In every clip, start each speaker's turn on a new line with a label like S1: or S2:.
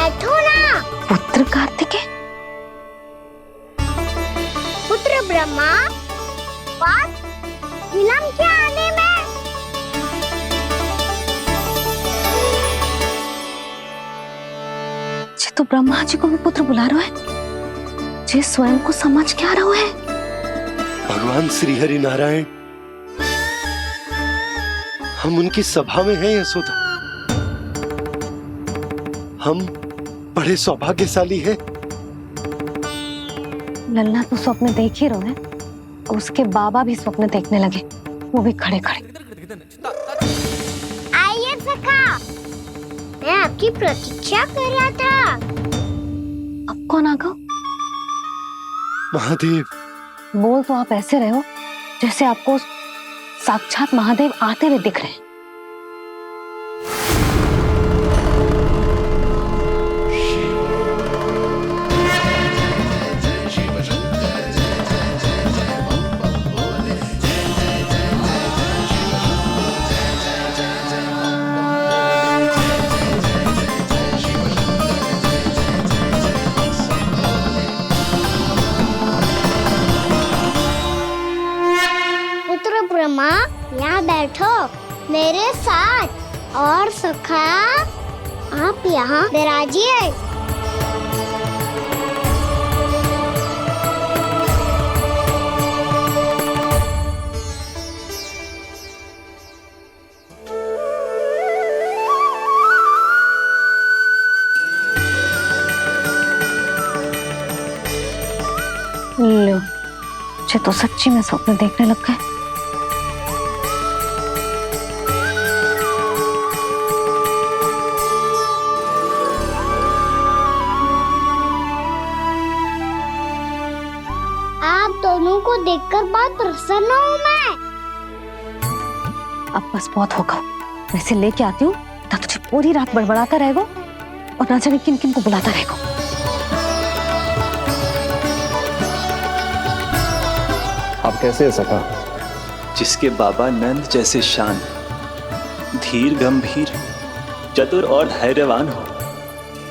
S1: बैठो ना।
S2: पुत्र कार्तिकेय,
S1: पुत्र ब्रह्मा, बात विलंब क्या आने में?
S2: जे तो ब्रह्मा जी को भी पुत्र बुला रहा है, जे स्वयं को समझ क्या रहा है।
S3: भगवान श्री हरि नारायण, हम उनकी सभा में हैं यशोदा। हम बड़े सौभाग्यशाली हैं।
S2: लल्ला तो स्वप्न देख ही रहे हैं, उसके बाबा भी स्वप्न देखने लगे, वो भी खड़े खड़े।
S1: आइए सखा, मैं आपकी प्रतीक्षा कर रहा था।
S2: अब कौन आ गया?
S3: महादेव।
S2: बोल तो आप ऐसे रहे हो जैसे आपको साक्षात महादेव आते हुए दिख रहे हैं।
S1: ब्रह्मा, यहाँ बैठो मेरे साथ। और सखा, आप यहाँ विराजिए।
S2: लो, ये तो सच्ची में स्वप्न देखने लग गए।
S1: दोनों को देखकर बहुत प्रसन्न हूँ मैं।
S2: अब बस बहुत होगा, वैसे लेके आती हूँ ना, तुझे पूरी रात बड़बड़ाता रहेगा और ना जाने किन किन को बुलाता रहेगा।
S4: आप कैसे है सखा?
S5: जिसके बाबा नंद जैसे शान, धीर गंभीर, चतुर और धैर्यवान हो,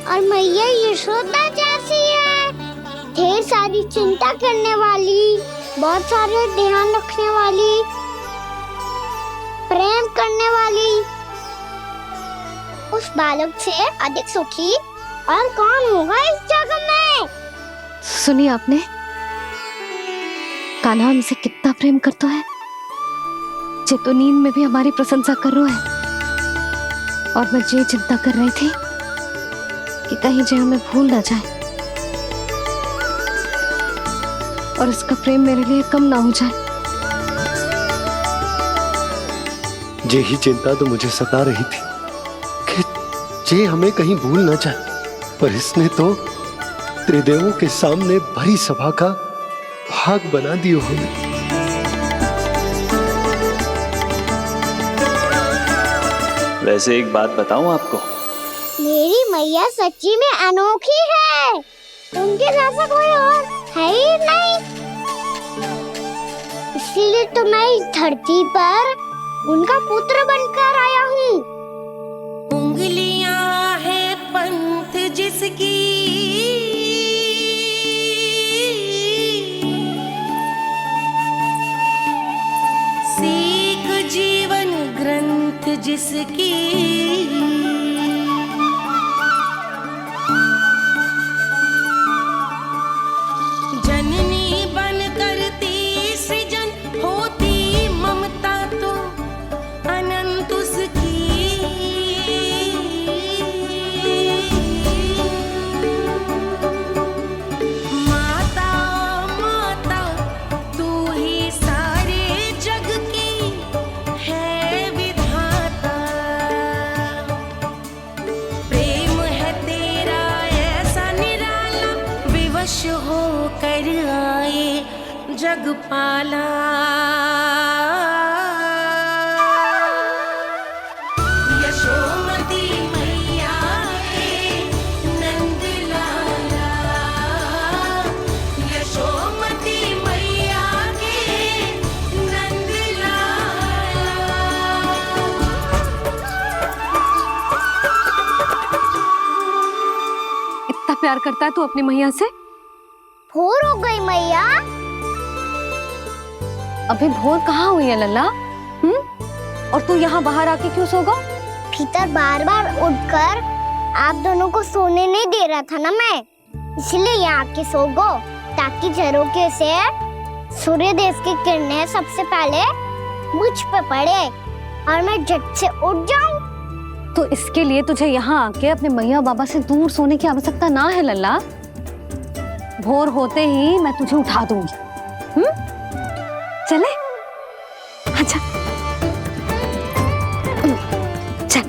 S1: और मैया यशोदा जैसी है, ढेर सारी चिंता करने वाली, बहुत सारे ध्यान रखने वाली, प्रेम करने वाली। उस बालक से अधिक सुखी और कौन होगा इस जगत में?
S2: सुनिए आपने, कान्हा हमसे कितना प्रेम करता है, जे तो नींद में भी हमारी प्रशंसा कर रहा है। और मैं ये चिंता कर रही थी कि कहीं जे हमें भूल ना जाए और इसका प्रेम मेरे लिए कम ना हो जाए।
S3: यही चिंता तो मुझे सता रही थी कि जे हमें कहीं भूल ना जाए, पर इसने तो त्रिदेवों के सामने भरी सभा का भाग बना दियो हमें।
S5: वैसे एक बात बताऊं आपको,
S1: मेरी मैया सच्ची में अनोखी है, उनके जैसा कोई और है ही नहीं। इसलिए तो मैं इस धरती पर उनका पुत्र बनकर आया हूँ।
S6: उंगलियां है पंथ जिसकी, सीख जीवन ग्रंथ जिसकी, जननी बन करती सृजन होती ममता तो अनंत उसकी। माता माता तू ही सारे जग की है विधाता, प्रेम है तेरा ऐसा निराला, विवश हो कर आए जग पाला। यशोमती मैया के नंद लाला, यशोमती मैया के नंद लाला।
S2: प्यार करता है तू अपनी मैया से?
S1: भोर हो गई मैया।
S2: अभी भोर कहाँ हुई है लल्ला? और तू यहाँ बाहर आके क्यों सो गया?
S1: भीतर बार बार उठकर आप दोनों को सोने नहीं दे रहा था ना मैं, इसलिए यहाँ आके सो गो, ताकि झरोखे से सूर्य देव की किरणें सबसे पहले मुझ पे पड़े और मैं झट से उठ जाऊं।
S2: तो इसके लिए तुझे यहाँ आके अपने मैया बाबा से दूर सोने की आवश्यकता ना है लल्ला। भोर होते ही मैं तुझे उठा दूंगी। चले? अच्छा चल।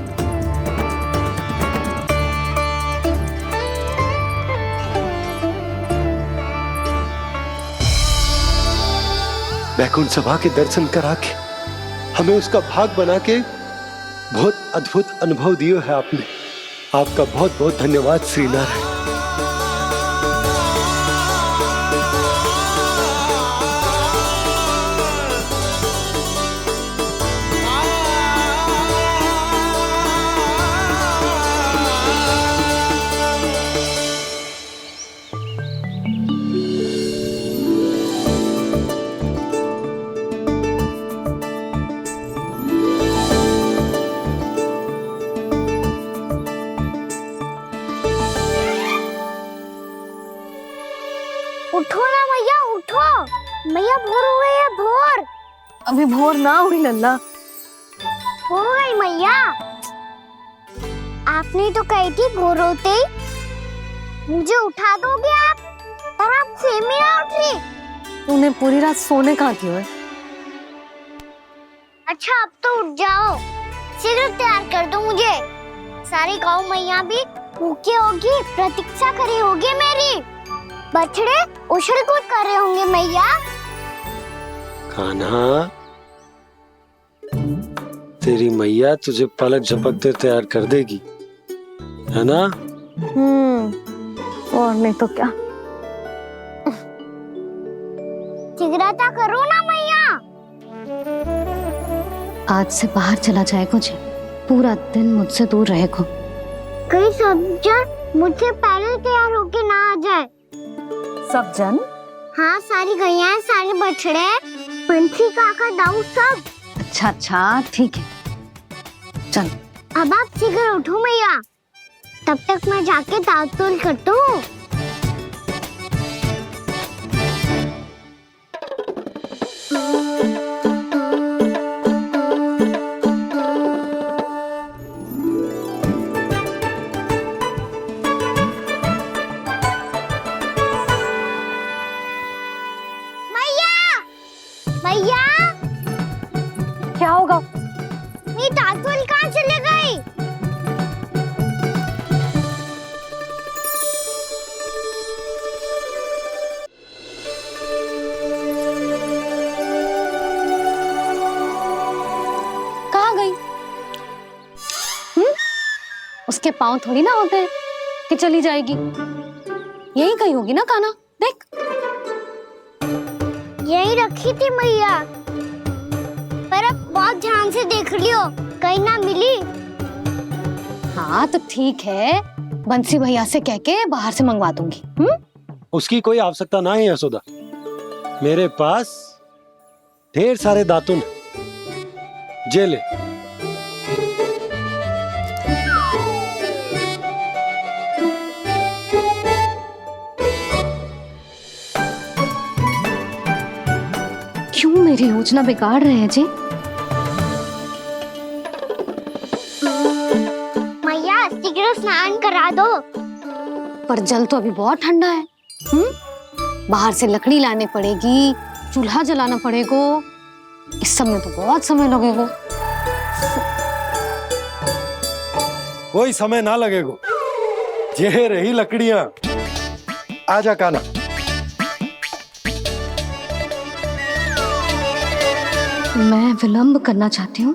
S3: वैकुंठ सभा के दर्शन करा के हमें उसका भाग बना के बहुत अद्भुत अनुभव दिए है आपने। आपका बहुत बहुत धन्यवाद श्री नारायण।
S1: उठो ना मैया, उठो। मैया भोर हो गई है, भोर
S2: अभी भोर ना हुई लल्ला।
S1: हो गई मैया। आपने तो कही थी भोर होते ही मुझे उठा दोगे आप, पर आप सेम ही ना उठी।
S2: तूने पूरी रात सोने कहाँ की है?
S1: अच्छा अब तो उठ जाओ, शीघ्र तैयार कर दो मुझे। सारी गाँव मैया भी भूखी होगी, प्रतीक्षा करी होगी मेरी। बछड़े उछल कूद कर रहे होंगे मैया।
S3: कान्हा, तेरी मैया तुझे पलक झपकते तैयार कर देगी, है ना?
S2: और नहीं तो क्या।
S1: शीघ्रता करो ना मैया।
S2: आज से बाहर चला जाएगा जी, पूरा दिन मुझसे दूर रहेगा।
S1: कहीं सब जन मुझसे पहले तैयार होके ना आ जाए।
S2: सब जन?
S1: हाँ, सारी गैया, सारे बछड़े, पंछी, काका, दाऊ सब।
S2: अच्छा अच्छा ठीक है, चल।
S1: अब आप शीघ्र उठो मैया, तब तक मैं जाके ताल-तोल करता हूँ। मैया,
S2: क्या होगा?
S1: मेरी ताल-तोल कहाँ चले गई?
S2: कहाँ गई? उसके पाँव थोड़ी ना होते हैं कि चली जाएगी। यही कहीं होगी ना कान्हा, देख।
S1: यही रखी थी मैया, पर अब बहुत ध्यान से देख लियो, कहीं ना मिली।
S2: हाँ तो ठीक है, बंसी भैया से कह के बाहर से मंगवा दूंगी।
S3: उसकी कोई आवश्यकता ना है यशोदा, मेरे पास ढेर सारे दातुन जे ले।
S2: क्यों मेरी योजना बिगाड़ रहे हैं जी?
S1: मैया शीघ्र स्नान करा दो।
S2: पर जल तो अभी बहुत ठंडा है। बाहर से लकड़ी लाने पड़ेगी, चूल्हा जलाना पड़ेगा। इस सब में तो बहुत समय लगेगा।
S3: कोई समय ना लगेगा, ये रही लकड़ियां। आजा कान्हा।
S2: मैं विलंब करना चाहती हूँ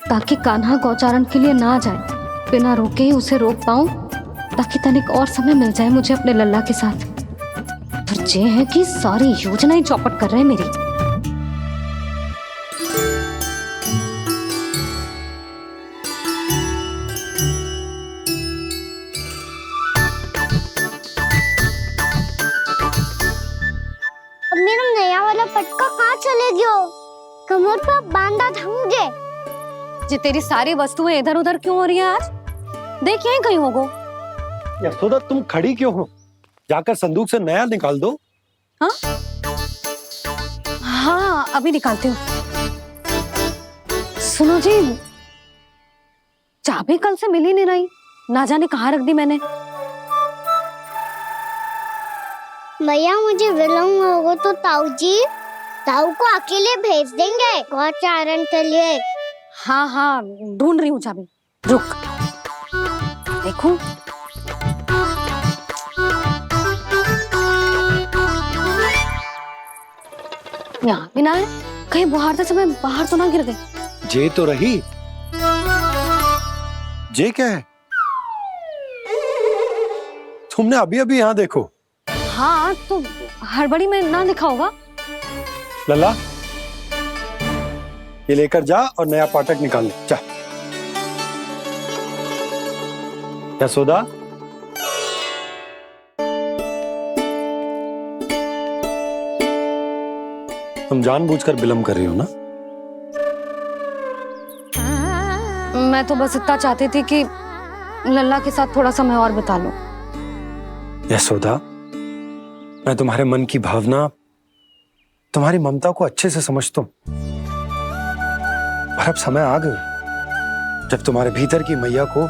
S2: ताकि कान्हा गौचारण के लिए ना जाए, बिना रोके ही उसे रोक पाऊं, ताकि तनिक और समय मिल जाए मुझे अपने लल्ला के साथ। पर ये है कि सारी योजना ही चौपट कर रहे हैं मेरी।
S1: कमर पर बांधा था मुझे।
S2: जी तेरी सारी वस्तुएं इधर उधर क्यों हो रही है आज? देख यहीं कहीं होगो।
S3: यशोदा तुम खड़ी क्यों हो? जाकर संदूक से नया निकाल दो।
S2: हाँ हाँ अभी निकालती हूँ। सुनो जी, चाबी कल से मिल ही नहीं रही, ना जाने कहाँ रख दी मैंने।
S1: भैया मुझे विलम्ब होगा तो ताऊ को अकेले भेज देंगे गौचारण के लिए।
S2: हाँ हाँ ढूंढ रही हूँ चाबी, रुक। देखूं यहाँ भी ना है, कहीं बुहारते समय बाहर तो ना गिर गई।
S3: जे तो रही। जे क्या है? तुमने अभी अभी यहाँ देखो।
S2: हाँ तो हड़बड़ी में ना लिखा होगा।
S3: लल्ला ये लेकर जा और नया पाठक निकाल ले जा। यशोदा तुम जानबूझकर विलम्ब कर रही हो ना?
S2: मैं तो बस इतना चाहती थी कि लल्ला के साथ थोड़ा समय और बिता लूं।
S3: यशोदा मैं तुम्हारे मन की भावना, तुम्हारी ममता को अच्छे से समझता हूं, पर अब समय आ गया जब तुम्हारे भीतर की मैया को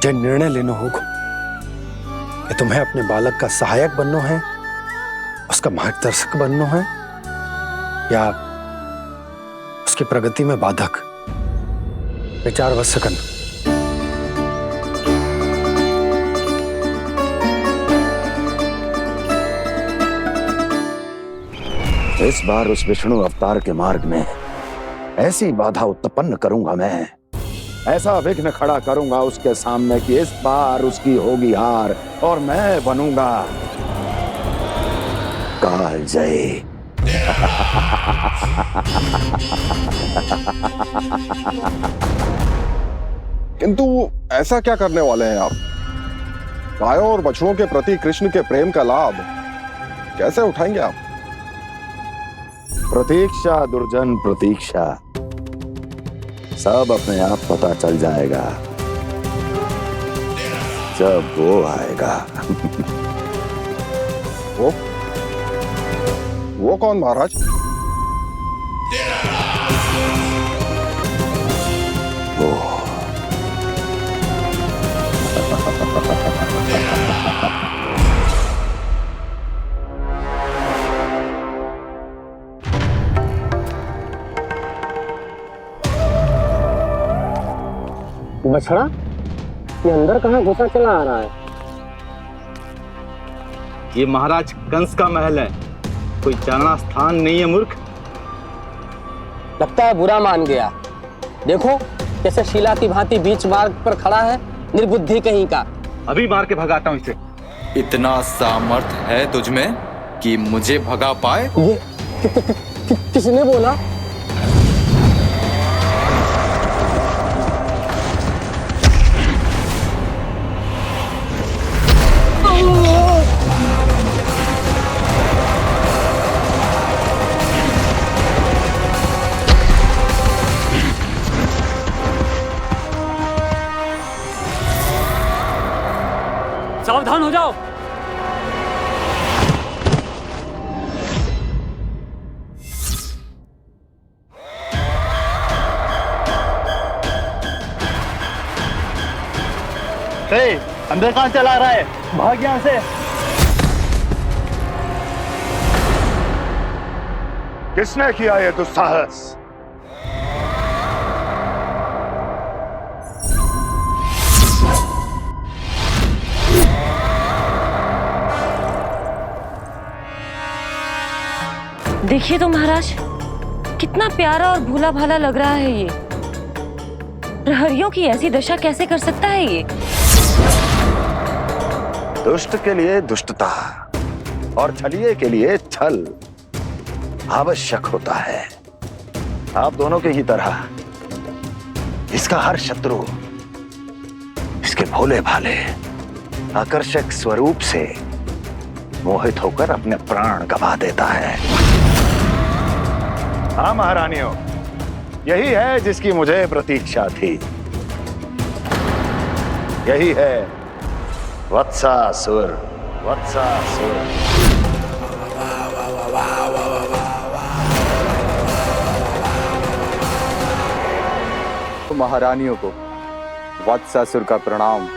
S3: जो निर्णय लेना होगा कि तुम्हें अपने बालक का सहायक बनना है, उसका मार्गदर्शक बनना है, या उसकी प्रगति में बाधक। विचार अवश्य करना।
S4: इस बार उस विष्णु अवतार के मार्ग में ऐसी बाधा उत्पन्न करूंगा मैं, ऐसा विघ्न खड़ा करूंगा उसके सामने कि इस बार उसकी होगी हार और मैं बनूंगा कालजयी।
S7: किंतु ऐसा क्या करने वाले हैं आप? गायों और बछड़ों के प्रति कृष्ण के प्रेम का लाभ कैसे उठाएंगे आप?
S4: प्रतीक्षा दुर्जन प्रतीक्षा, सब अपने आप पता चल जाएगा जब वो आएगा।
S7: वो कौन महाराज?
S4: वो
S8: बछड़ा ये अंदर कहाँ घुसा चला आ रहा है?
S9: ये महाराज कंस का महल है, कोई जाना स्थान नहीं है मूर्ख।
S8: लगता है बुरा मान गया। देखो कैसे शिला की भांति बीच मार्ग पर खड़ा है, निर्बुद्धि कहीं का।
S9: अभी मार के भगाता हूँ इसे।
S10: इतना सामर्थ है तुझमें कि मुझे भगा पाए?
S8: ये किसने बोला?
S9: सावधान हो जाओ। अंदर कहाँ चला रहा है? भाग यहाँ से।
S7: किसने किया ये दुस्साहस?
S11: देखिए तो महाराज, कितना प्यारा और भोला भाला लग रहा है ये। प्रहरियों की ऐसी दशा कैसे कर सकता है ये?
S4: दुष्ट के लिए दुष्टता और छलिए के लिए छल आवश्यक होता है। आप दोनों के ही तरह इसका हर शत्रु इसके भोले भाले आकर्षक स्वरूप से मोहित होकर अपने प्राण गंवा देता है।
S7: हाँ महारानियों,
S4: यही है जिसकी मुझे प्रतीक्षा थी। यही है वत्सासुर। वत्सासुर।
S10: महारानियों को वत्सासुर का प्रणाम।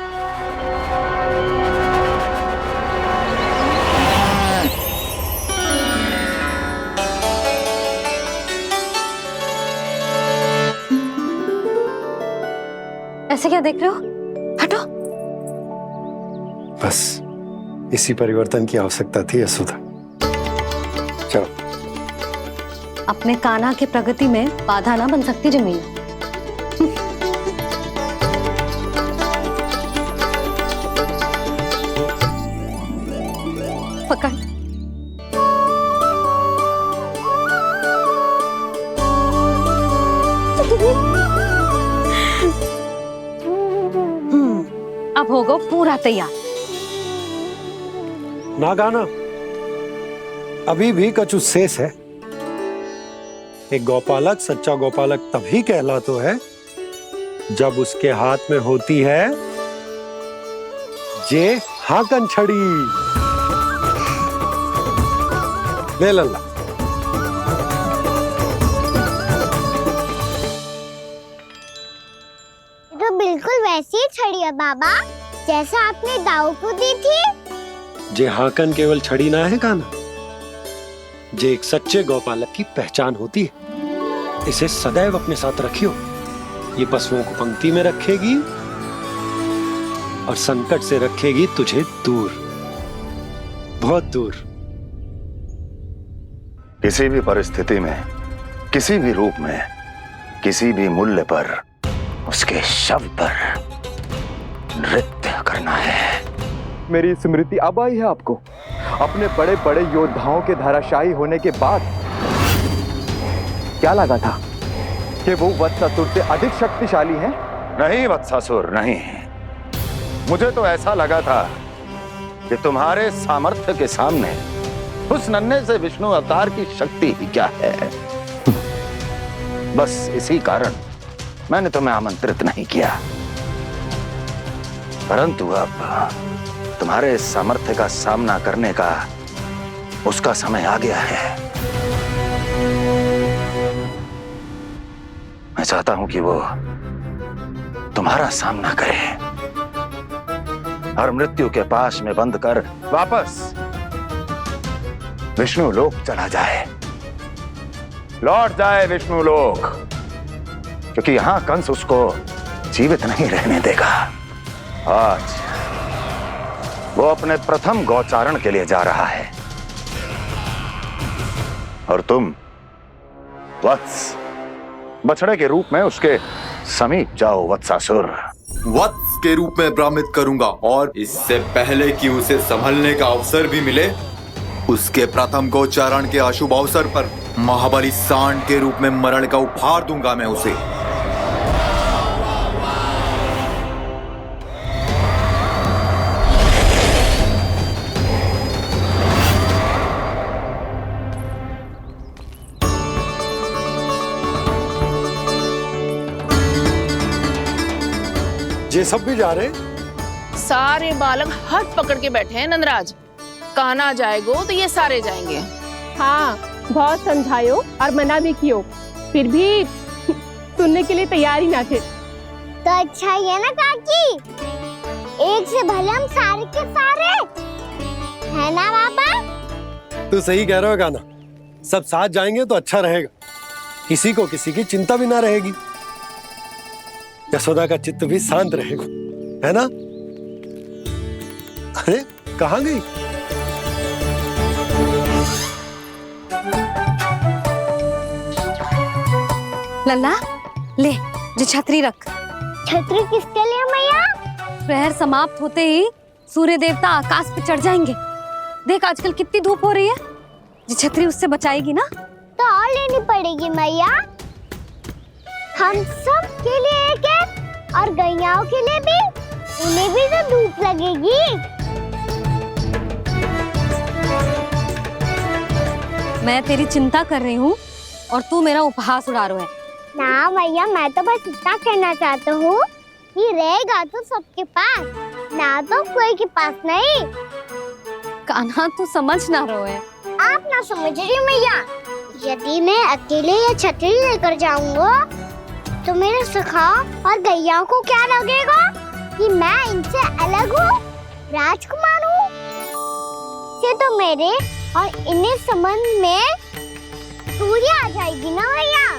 S2: ऐसे क्या देख रहे हो? हटो।
S3: बस इसी परिवर्तन की आवश्यकता थी यशोदा। चलो।
S2: अपने कान्हा की प्रगति में बाधा ना बन सकती जमीन। पकड़। अब होगा पूरा तैयार।
S3: ना गाना, अभी भी कछु शेष है। एक गौपालक सच्चा गौपालक तभी कहलाता है जब उसके हाथ में होती है जे हाकन छड़ी। ले लल्ला।
S1: तो बिल्कुल वैसी ही छड़ी है बाबा जैसा आपने दाऊ को दी थी।
S3: जे हाकन केवल छड़ी ना है गाना, जे एक सच्चे गौपालक की पहचान होती है। इसे सदैव अपने साथ रखियो। ये पशुओं को पंक्ति में रखेगी और संकट से रखेगी तुझे दूर, बहुत दूर।
S4: किसी भी परिस्थिति में, किसी भी रूप में, किसी भी मूल्य पर उसके शव पर नृत्य करना है।
S10: मेरी स्मृति अब आई है आपको? अपने बड़े बड़े योद्धाओं के धराशायी होने के बाद क्या लगा था कि वो वत्सासुर से अधिक शक्तिशाली हैं?
S4: नहीं वत्सासुर, नहीं। मुझे तो ऐसा लगा था कि तुम्हारे सामर्थ्य के सामने उस नन्हे से विष्णु अवतार की शक्ति ही क्या है। बस इसी कारण मैंने तुम्हें आमंत्रित नहीं किया। परंतु अब तुम्हारे सामर्थ्य का सामना करने का उसका समय आ गया है। मैं चाहता हूं कि वो तुम्हारा सामना करे और मृत्यु के पाश में बंद कर वापस विष्णु लोक चला जाए, लौट जाए विष्णु लोक, क्योंकि यहां कंस उसको जीवित नहीं रहने देगा। आज वो अपने प्रथम गौचारण के लिए जा रहा है और तुम वत्स बछड़े के रूप में उसके समीप जाओ वत्सासुर।
S10: वत्स के रूप में भ्रमित करूंगा और इससे पहले कि उसे संभलने का अवसर भी मिले, उसके प्रथम गोचारण के अशुभ अवसर पर महाबली सांड के रूप में मरण का उपहार दूंगा मैं उसे।
S3: ये सब भी जा रहे?
S12: सारे बालक हाथ पकड़ के बैठे हैं नंदराज। कान्हा जाएगो तो ये सारे जाएंगे।
S13: हाँ, बहुत समझायो और मना भी कियो, फिर भी सुनने के लिए तैयार ही ना थे।
S1: तो अच्छा ही है ना काकी, एक से भले हम सारे के सारे, है ना बाबा?
S3: तू सही कह रहा हो गाना, सब साथ जाएंगे तो अच्छा रहेगा, किसी को किसी की चिंता भी ना रहेगी, यशोदा का चित्त भी शांत रहेगा, है ना? अरे कहाँ गई?
S2: लल्ला ले, जो छतरी रख।
S1: छतरी किसके लिए मैया?
S2: प्रहर समाप्त होते ही सूर्य देवता आकाश पे चढ़ जाएंगे। देख आजकल कितनी धूप हो रही है, जो छतरी उससे बचाएगी ना।
S1: तो और लेनी पड़ेगी मैया, हम सब के लिए एक एक और गैयाओं के लिए भी, उन्हें भी तो धूप लगेगी।
S2: मैं तेरी चिंता कर रही हूँ और तू मेरा उपहास उड़ा रहा है।
S1: ना भैया, मैं तो बस इतना कहना चाहता हूँ कि रहेगा तो सबके पास, ना तो कोई के पास नहीं।
S2: कान्हा तू समझ ना रहो है।
S1: आप ना समझ रही मैया, यदि मैं अकेले ये छतरी लेकर जाऊंगा तो मेरे सखा और गैया को क्या लगेगा कि मैं इनसे अलग हूँ, राजकुमार हूँ। ये तो मेरे और इन्हें संबंध में दूरी आ जाएगी ना भैया।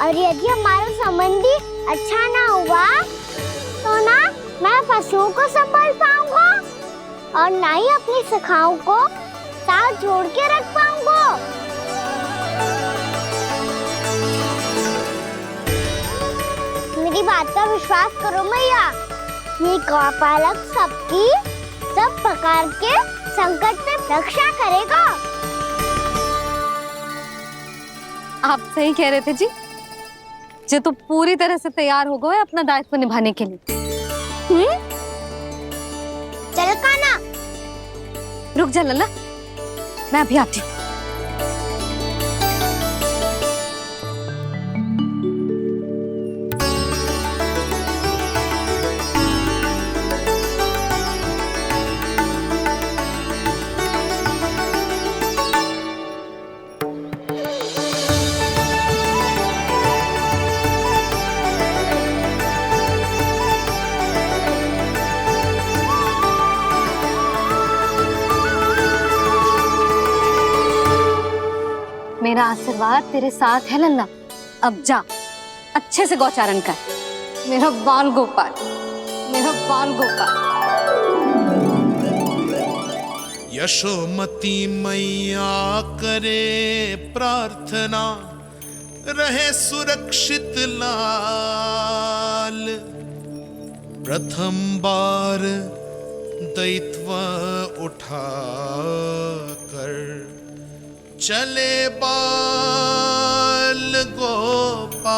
S1: और यदि हमारा संबंध ही अच्छा ना हुआ तो ना मैं पशुओं को संभाल पाऊंगा और ना ही अपनी सखाओं को साथ जोड़ के रख पाऊंगा। मेरी बात का विश्वास करो मैया, ये गौपालक सबकी सब प्रकार के संकट से रक्षा करेगा।
S2: आप सही कह रहे थे जी। जे तो पूरी तरह से तैयार हो गए अपना दायित्व निभाने के लिए।
S1: चल कान्हा।
S2: रुक जा लल्ला, मैं अभी आती हूँ। मेरा आशीर्वाद तेरे साथ है लल्ला। अब जा, अच्छे से गौचारण कर। मेरा बाल गोपाल, मेरा बाल गोपाल।
S14: यशोमती मैया करे प्रार्थना, रहे सुरक्षित लाल। प्रथम बार दैत्व उठा कर चले बाल गोपाल।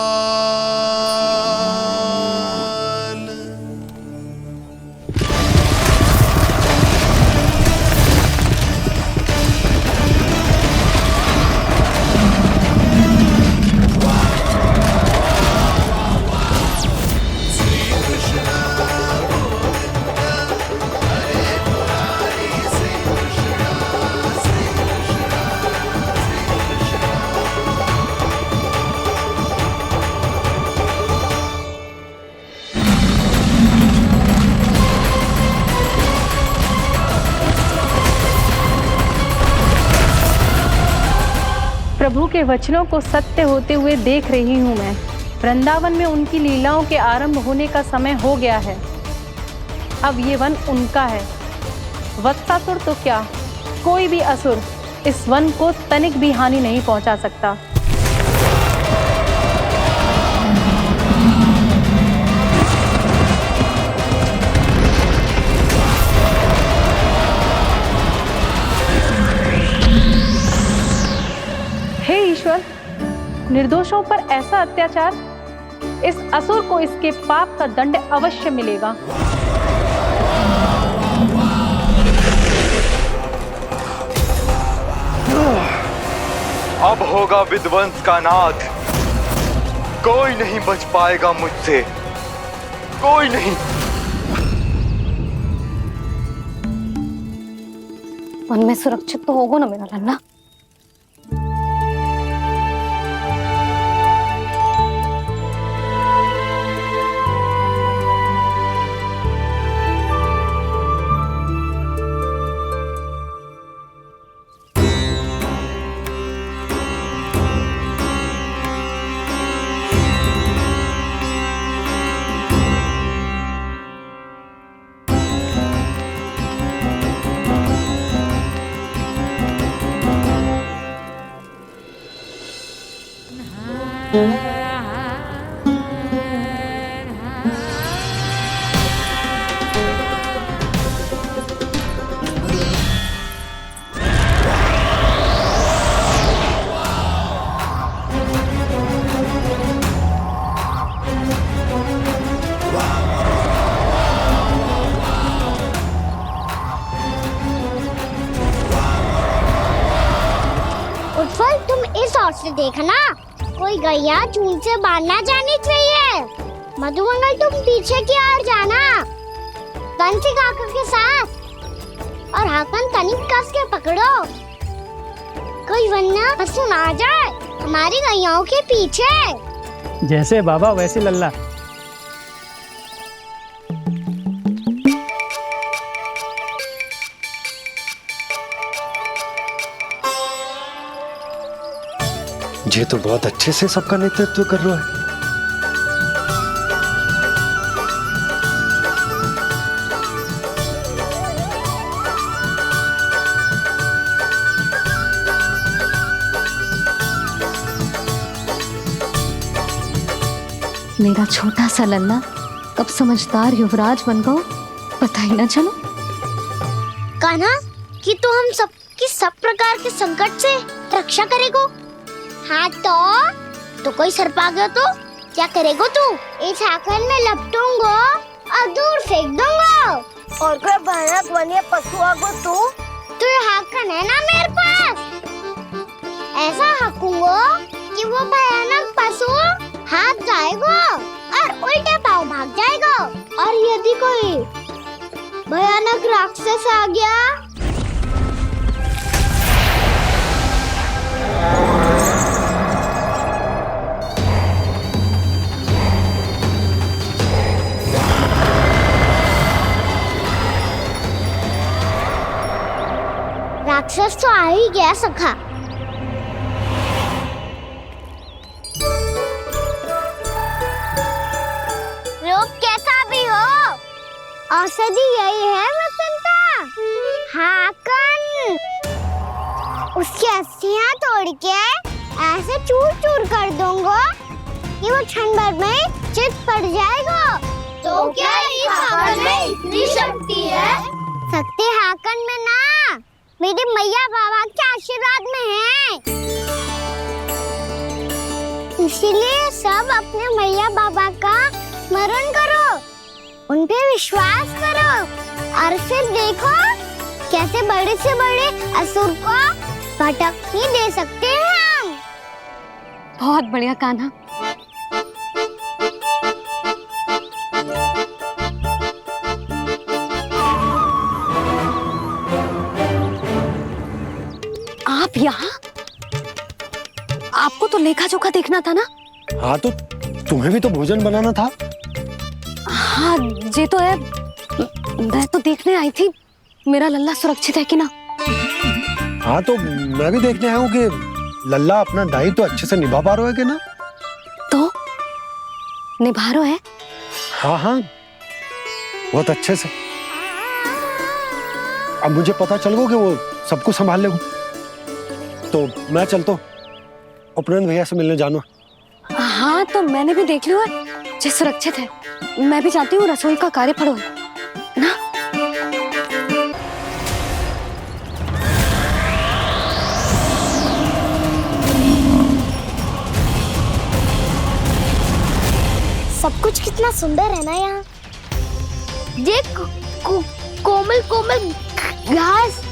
S13: प्रभु के वचनों को सत्य होते हुए देख रही हूँ मैं। वृंदावन में उनकी लीलाओं के आरंभ होने का समय हो गया है। अब ये वन उनका है। वत्सासुर तो क्या, कोई भी असुर इस वन को तनिक भी हानि नहीं पहुंचा सकता। हे ईश्वर, निर्दोषों पर ऐसा अत्याचार, इस असुर को इसके पाप का दंड अवश्य मिलेगा।
S10: अब होगा विध्वंस का नाद। कोई नहीं बच पाएगा मुझसे, कोई नहीं।
S2: वन में सुरक्षित तो होगा ना मेरा लल्ला।
S1: उत्पल, तुम इस ओर से देखना, कोई गैया चूल से बांधना जानी चाहिए। मधुमंगल तुम पीछे की ओर जाना कंसी काका के साथ, और हाकन तनिक कस के पकड़ो, कोई वरना पशु ना जाए हमारी गैयाओं के पीछे।
S8: जैसे बाबा वैसे लल्ला।
S3: ये तो बहुत अच्छे से सबका नेतृत्व कर रहा है।
S2: मेरा छोटा सा लल्ला कब समझदार युवराज बन गो पता ही ना चलो।
S1: कान्हा कि तू हम सबकी सब प्रकार के संकट से रक्षा करेगो। हाँ तो कोई सर्प आ गया तो क्या करेगो तू? इस हाकन में लपटूंगो और दूर फेंक दूंगा। और कोई भयानक वन्य पशु आगो तो ये हाकन है ना मेरे पास, ऐसा हाकूंगो कि वो भयानक पशु हाथ जाएगा और उल्टे पाँव भाग जाएगा। और यदि कोई भयानक राक्षस आ गया राक्षस तो आ ही गया सखा। रूप कैसा भी हो औषधि यही है वसंता। हाकन उसकी अस्थियां तोड़ के ऐसे चूर चूर कर दूंगा कि वो क्षण भर में चित पड़ जाएगा। तो क्या इस हाकन में इतनी शक्ति है? शक्ति हाकन में ना मेरे मैया बाबा के आशीर्वाद में है। इसीलिए सब अपने मैया बाबा का स्मरण करो, उन पे विश्वास करो और फिर देखो कैसे बड़े से बड़े असुर को भटक ही दे सकते हैं हम।
S2: बहुत बढ़िया कान्हा। आप यहाँ? आपको तो लेखा जोखा देखना था ना?
S3: हाँ तो तुम्हें भी तो भोजन बनाना था।
S2: हाँ ये तो है, मैं तो देखने आई थी मेरा लल्ला सुरक्षित है कि ना।
S3: हाँ तो मैं भी देखने आया हूँ कि लल्ला अपना दायित्व तो अच्छे से निभा पा रहा है कि ना।
S2: तो निभा रहा है?
S3: हाँ हाँ बहुत अच्छे से। अब मुझे पता चल गया कि वो सबको संभाल लेगा। तो मैं चलता हूँ, उपनंद भैया से मिलने जाना।
S2: हाँ तो मैंने भी देख लिया जो सुरक्षित है। मैं भी चाहती हूँ रसोई का कार्य पड़ो ना।
S1: सब कुछ कितना सुंदर है ना यहाँ। देख कोमल कोमल घास,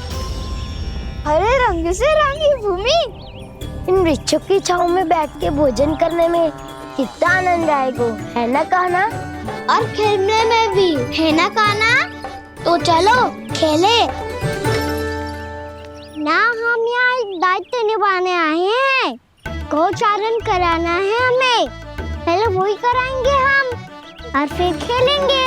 S1: हरे रंग से रंगी भूमि। इन वृक्षों की छांव में बैठ के भोजन करने में कितना आनंद आएगा, है ना कान्हा? और खेलने में भी, है ना कान्हा? तो चलो खेले ना। हम यहाँ एक दायित्व निभाने आए हैं, गोचारण कराना है हमें। पहले वही कराएंगे हम और फिर खेलेंगे।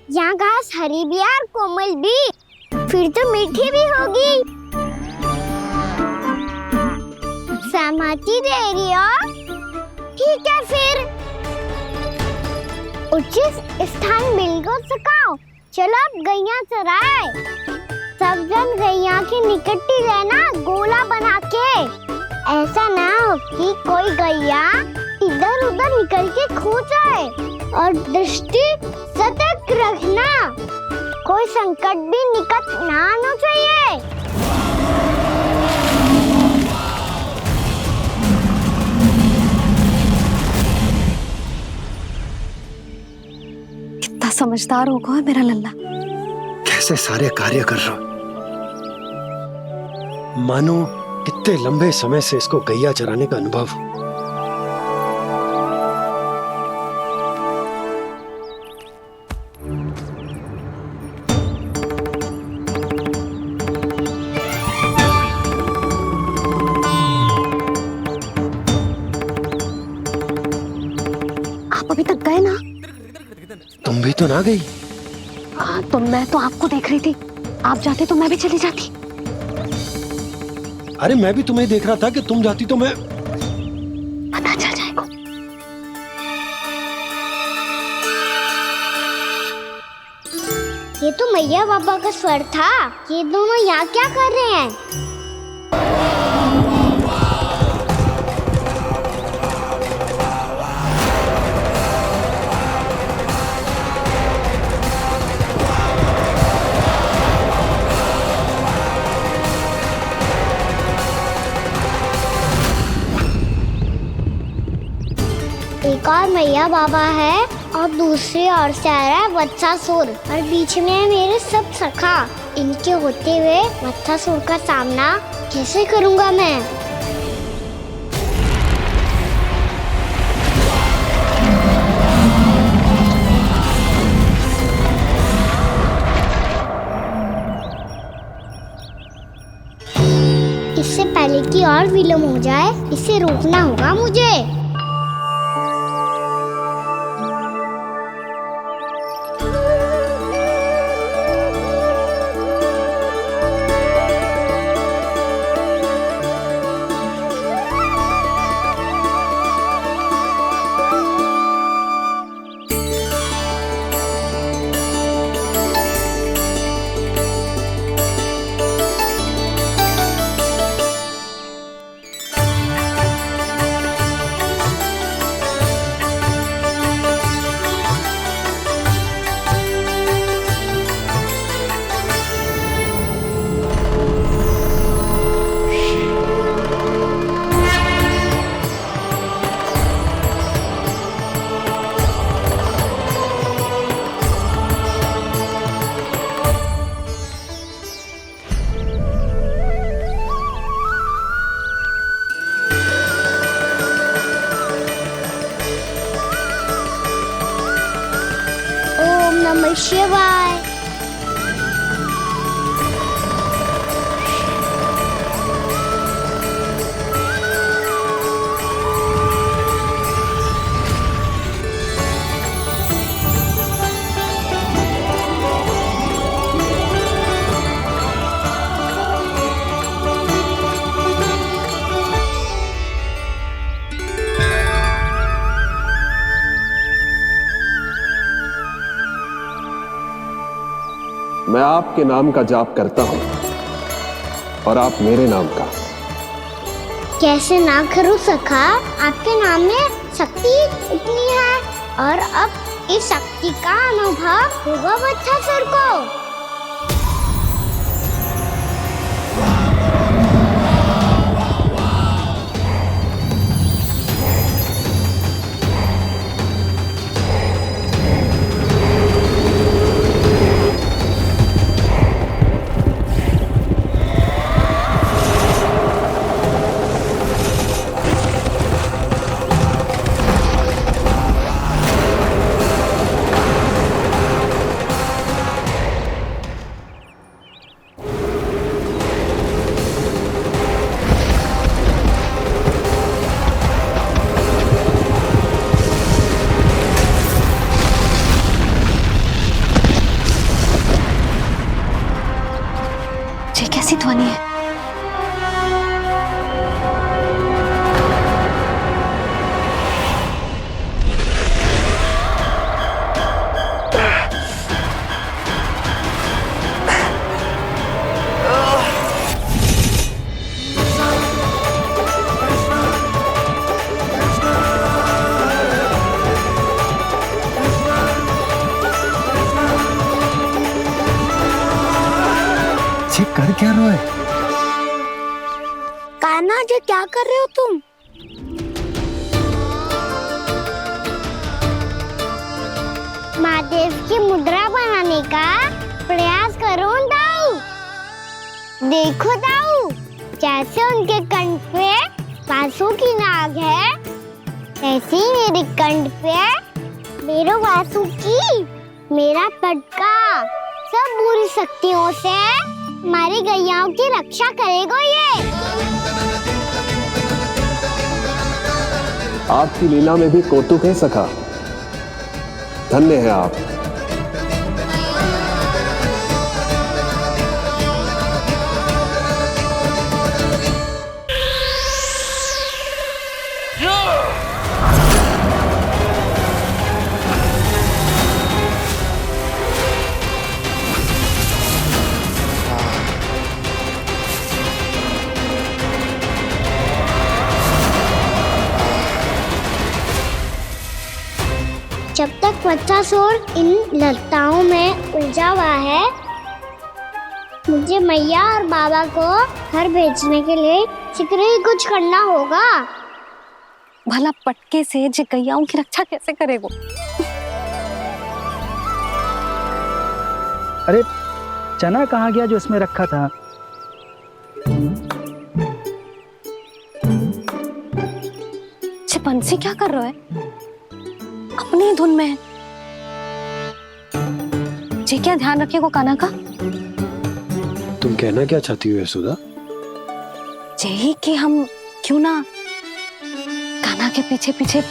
S1: यहाँ घास हरी भी और कोमल भी, फिर तो मीठी भी होगी। सहमति दे रही हो? ठीक है फिर उचित स्थान मिलकर सकाओ। चलो अब गैया चराए। सब जन गैया के निकट ही रहना, गोला बना के। ऐसा ना हो कि कोई गैया इधर उधर निकल के खो जाए। और दृष्टि सतर्क रखना। कोई संकट भी निकट ना आना चाहिए।
S2: कितना समझदार होगा मेरा लल्ला।
S3: कैसे सारे कार्य कर रहा हूं, मानो कितने लंबे समय से इसको गैया चराने का अनुभव हो।
S2: आप अभी तक गए ना?
S3: तुम भी तो ना गई।
S2: तो मैं तो आपको देख रही थी, आप जाते तो मैं भी चली जाती।
S3: अरे मैं भी तुम्हें देख रहा था कि तुम जाती तो मैं।
S2: पता चल जाएगा।
S1: ये तो मैया बाबा का स्वर था। ये दोनों यहाँ क्या कर रहे हैं? एक और मैया बाबा है और दूसरी ओर से आ रहा है वत्सासुर और बीच में है मेरे सब सखा। इनके होते हुए वत्सासुर का सामना कैसे करूंगा मैं? इससे पहले कि और विलम्ब हो जाए, इसे रोकना होगा मुझे। ओम नमः शिवाय।
S7: मैं आपके नाम का जाप करता हूं और आप मेरे नाम का।
S1: कैसे ना करूं सखा? आपके नाम में शक्ति इतनी है और अब इस शक्ति का अनुभव होगा वत्सासुर को।
S3: क्या रोए?
S1: कान्हा जी क्या कर रहे हो तुम? महादेव की मुद्रा बनाने का प्रयास करो दाऊ। देखो दाऊ, जैसे उनके कंठ पे वासु की नाग है, ऐसे ही मेरे कंठ पे मेरो वासु की मेरा पटका सब बुरी शक्तियों से हमारी गैयाओं की रक्षा करेगा ये।
S8: आपकी लीला में भी कौतुक है सखा, धन्य है आप।
S1: जब तक बच्चासुर इन लताओं में उलझा हुआ है, मुझे मैया और बाबा को घर भेजने के लिए शीघ्र ही कुछ करना होगा।
S2: भला पटके से जे गैयाओं की रक्षा कैसे करेगो?
S9: अरे चना कहाँ गया जो इसमें रखा था?
S2: बंसी क्या कर रहा है? अपनी धुन में है। जी क्या ध्यान रखिएगा कान्हा का।
S3: तुम कहना क्या चाहती हो यशोदा?
S2: यही कि हम क्यों ना कान्हा के पीछे पीछे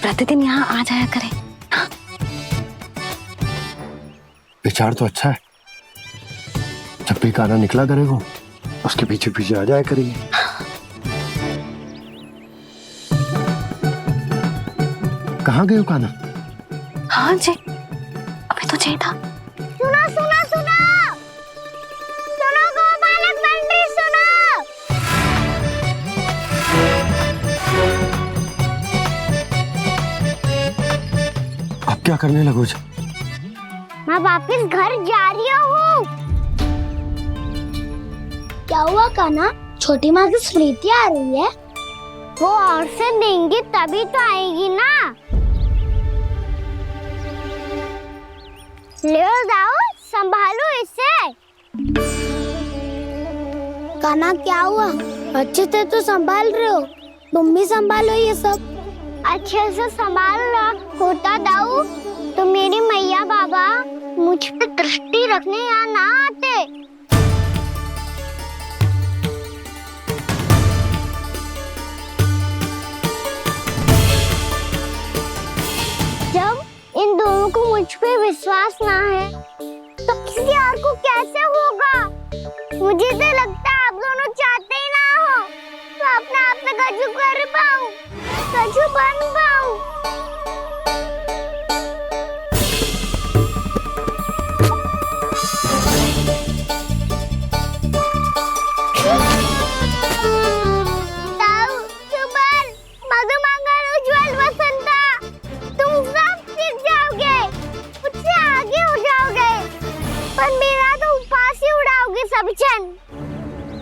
S2: प्रतिदिन यहाँ आ जाया करें। हाँ?
S3: विचार तो अच्छा है। जब भी कान्हा निकला करेगा उसके पीछे पीछे आ जाया करेंगे। कहाँ गए हो कान्हा?
S2: हाँ जी, अभी तो चाहिए था।
S1: सुनो सुनो सुनो सुनो गोपालक बंटी सुनो।
S3: अब क्या करने लगो?
S1: मैं वापस घर जा रही हूँ। क्या हुआ कान्हा? छोटी माँ की स्मृति आ रही है। वो और से देंगी तभी तो आएगी ना। ले जाओ, संभालो इसे। कान्हा क्या हुआ? अच्छे से तो संभाल रहे हो, तुम भी संभालो ये सब। अच्छे से संभाल होता दाऊ तो मेरी मैया बाबा मुझ पे दृष्टि रखने यहाँ ना आते। जब इन दोनों को मुझ पे विश्वास ना है तो किसी और को कैसे होगा? मुझे तो लगता है आप दोनों चाहते ही ना हो तो अपने आप में गजू कर पाऊं, गजू बन पाऊं।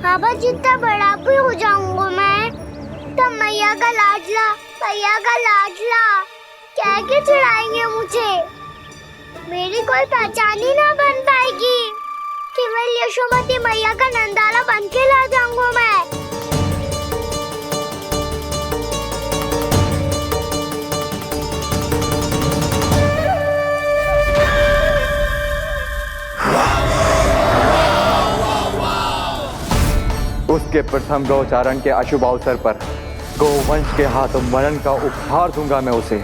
S1: बाबा जितना बड़ा भी हो जाऊंगा मैं तो मैया का लाडला कह के चिढ़ाएंगे मुझे। मेरी कोई पहचान ही ना बन पाएगी। केवल यशोमती मैया का नंदाला बन के ला जाऊंगा मैं।
S10: उसके प्रथम गौचारण के अशुभ अवसर पर गोवंश के हाथों मरण का उपहार दूंगा मैं उसे।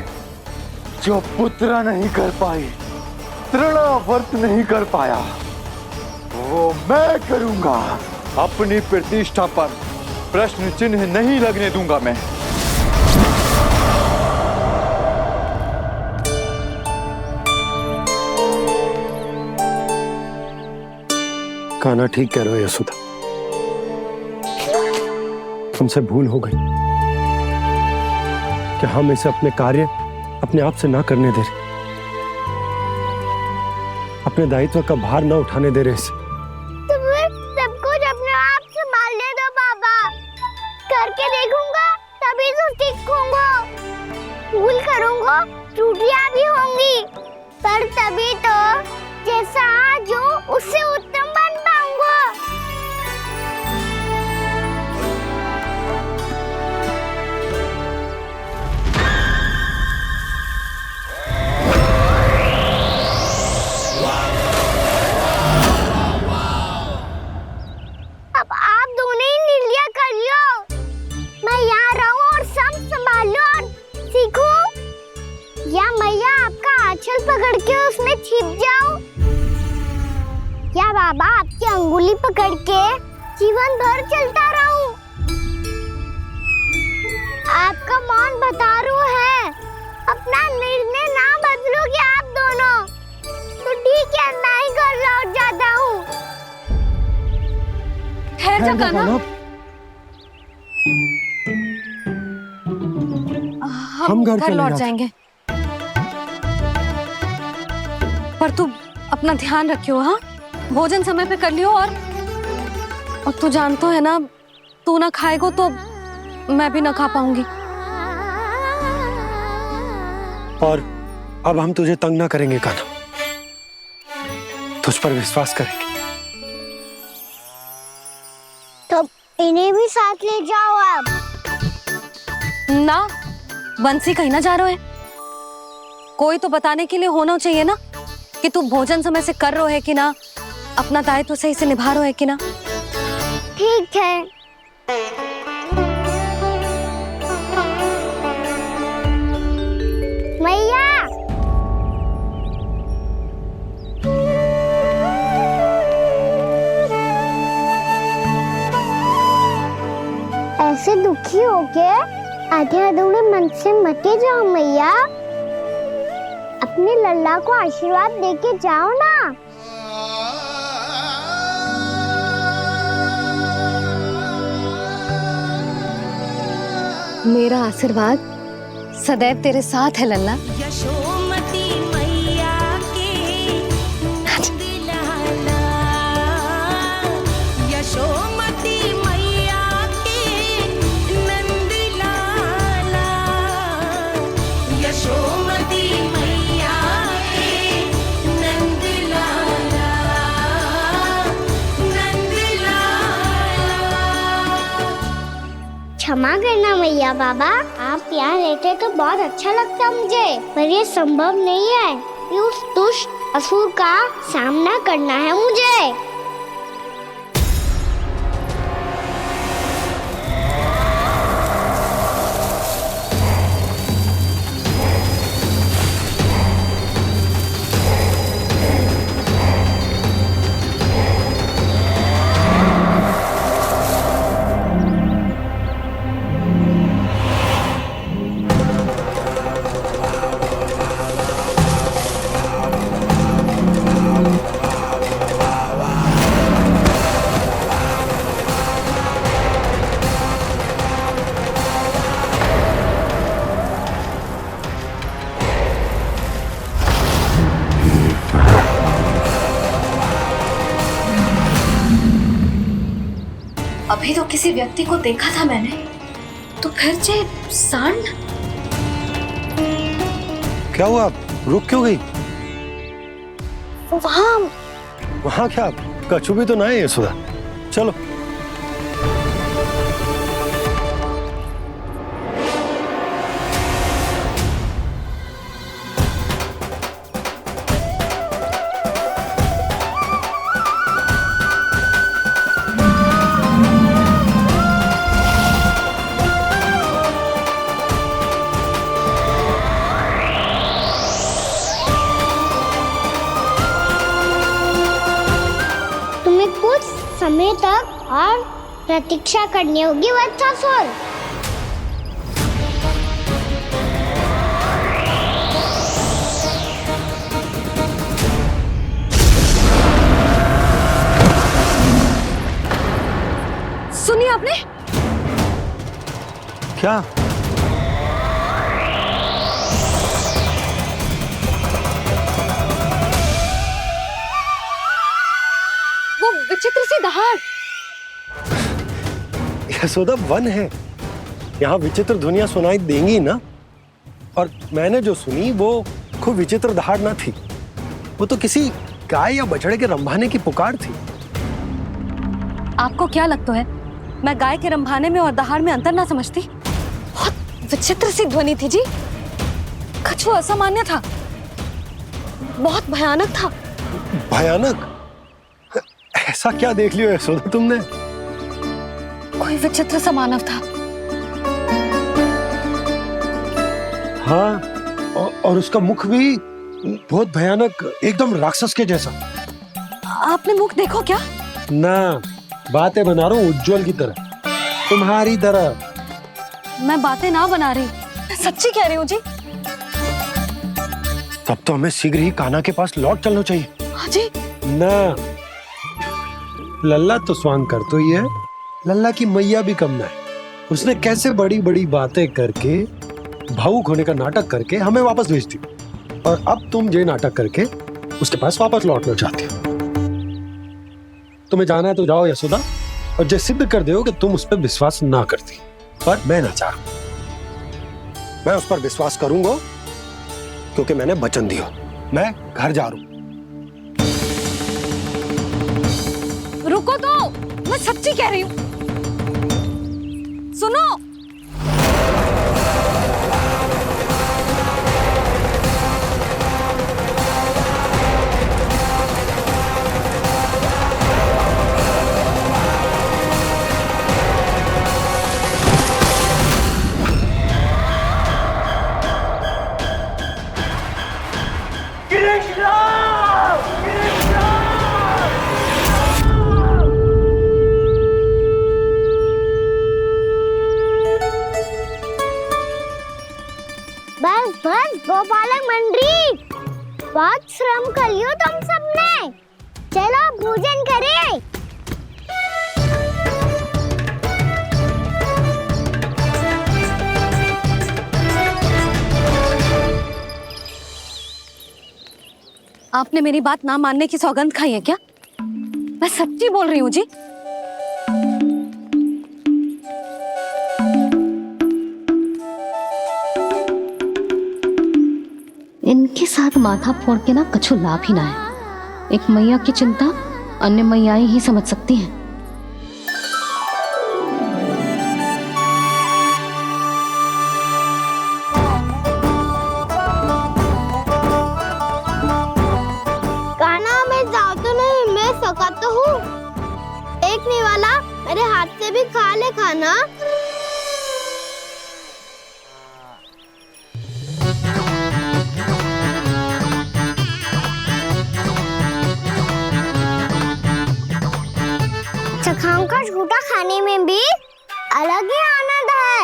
S10: जो पुत्र नहीं कर पाई, तृणावर्त नहीं कर पाया, वो मैं करूंगा। अपनी प्रतिष्ठा पर प्रश्न चिन्ह नहीं लगने दूंगा मैं।
S3: कान्हा ठीक कह रहे हो यशोदा, तुमसे भूल हो गई कि हम इसे अपने कार्य अपने आप से ना करने दे रहे, अपने दायित्व का भार ना उठाने दे रहे इसे।
S1: तो फिर सबको सीखूंगा, भूल करूंगा, त्रुटियां भी होंगी, पर तभी तो जैसा आज हूँ उससे उत्तम बन पाऊंगा। अब आप दोनों ही निर्णय कर लो, मैं यहाँ रहूं और सब संभालूं और सीखूं, या मैया आपका आंचल पकड़ के उसमें छिप जाऊं, या बाबा आपकी अंगुली पकड़ के जीवन भर चलता रहूं। आपका मौन बतारू है, अपना निर्णय ना बदलोगे आप दोनों तो ठीक है, मैं ही घर लौट जाता हूँ।
S2: ठहर जा कान्हा, हम घर लौट जाएंगे, पर तू अपना ध्यान रखियो। हाँ, भोजन समय पे कर लियो, और तू जानतो है ना, तू ना खाएगो तो मैं भी ना खा पाऊंगी।
S3: और अब हम तुझे तंग ना करेंगे कान्हा, तुझ पर विश्वास करेंगे।
S1: तो इन्हें भी साथ ले जाओ आप।
S2: ना, बंसी कहीं ना जा रहे है, कोई तो बताने के लिए होना चाहिए ना कि तू भोजन समय से कर रहे है कि ना, अपना दायित्व सही से निभा रहे है कि ना।
S1: ठीक है। मैया, ऐसे दुखी होके आधे अधूरे मन से मत जाओ मैया, अपने लल्ला को आशीर्वाद देके जाओ ना।
S2: मेरा आशीर्वाद सदैव तेरे साथ है लल्ला।
S6: यशोमती मैया के नंद लाला, यशोमती मैया के नंद लाला, यशोमती मैया के नंद लाला, नंद लाला।
S1: क्षमा करना मैया बाबा, आप यहाँ रहते तो बहुत अच्छा लगता मुझे, पर ये संभव नहीं है कि उस दुष्ट असुर का सामना करना है मुझे।
S2: अभी तो किसी व्यक्ति को देखा था मैंने, तो फिर से सांड।
S3: क्या हुआ, रुक क्यों गई? वहाँ क्या, कछु भी तो ना है यशोदा, चलो।
S1: समय तक और प्रतीक्षा करनी होगी वत्सासुर।
S2: सुनिए आपने
S3: क्या?
S2: विचित्र सी दहाड़।
S3: यशोदा वन है, यहाँ विचित्र ध्वनियां सुनाई देंगी ना। और मैंने जो सुनी वो खूब विचित्र दहाड़ ना थी, वो तो किसी गाय या बछड़े के रंभाने की पुकार थी।
S2: आपको क्या लगता है मैं गाय के रंभाने में और दहाड़ में अंतर ना समझती? बहुत विचित्र सी ध्वनि थी जी, कुछ वो असामान्य था, बहुत भयानक था।
S3: भयानक? ऐसा क्या देख लियो यशोदा तुमने?
S2: कोई विचित्र सा मानव था।
S3: हाँ, और उसका मुख भी बहुत भयानक, एकदम राक्षस के जैसा।
S2: आपने मुख देखो क्या?
S3: ना, बातें बना रहा हूँ उज्जवल की तरह, तुम्हारी तरह।
S2: मैं बातें ना बना रही, मैं सच्ची कह रही हूँ जी।
S3: तब तो हमें शीघ्र ही कान्हा के पास लौट चलना चाहिए।
S2: हाँ जी।
S3: ना, लल्ला तो स्वांग कर तो ही है, लल्ला की मैया भी कम ना है। उसने कैसे बड़ी बड़ी बातें करके, भावुक होने का नाटक करके हमें वापस भेज दी, और अब तुम ये नाटक करके उसके पास वापस लौटना चाहते हो। तुम्हें जाना है तो जाओ यशोदा, और ये सिद्ध कर दो कि तुम उस पर विश्वास ना करती। पर मैं ना चाह, मैं उस पर विश्वास करूंगा क्योंकि मैंने वचन दिया। मैं घर जा रहा हूं।
S2: रुको तो, मैं सच्ची कह रही हूँ, सुनो।
S1: बस बस गोपालक मंडली, बहुत श्रम कर लियो तुम सबने, चलो भोजन करें।
S2: आपने मेरी बात ना मानने की सौगंध खाई है क्या? मैं सच्ची बोल रही हूँ जी। इनके साथ माथा फोड़ के ना कछु लाभ ही ना है। एक मैया की चिंता अन्य मैयाएं ही समझ सकती हैं।
S1: कान्हा मैं जाऊँ तो नहीं, मैं सका तो हूँ। एक नहीं वाला मेरे हाथ से भी खा ले खाना। चखाओं का झूठा खाने में भी अलग ही आनंद है।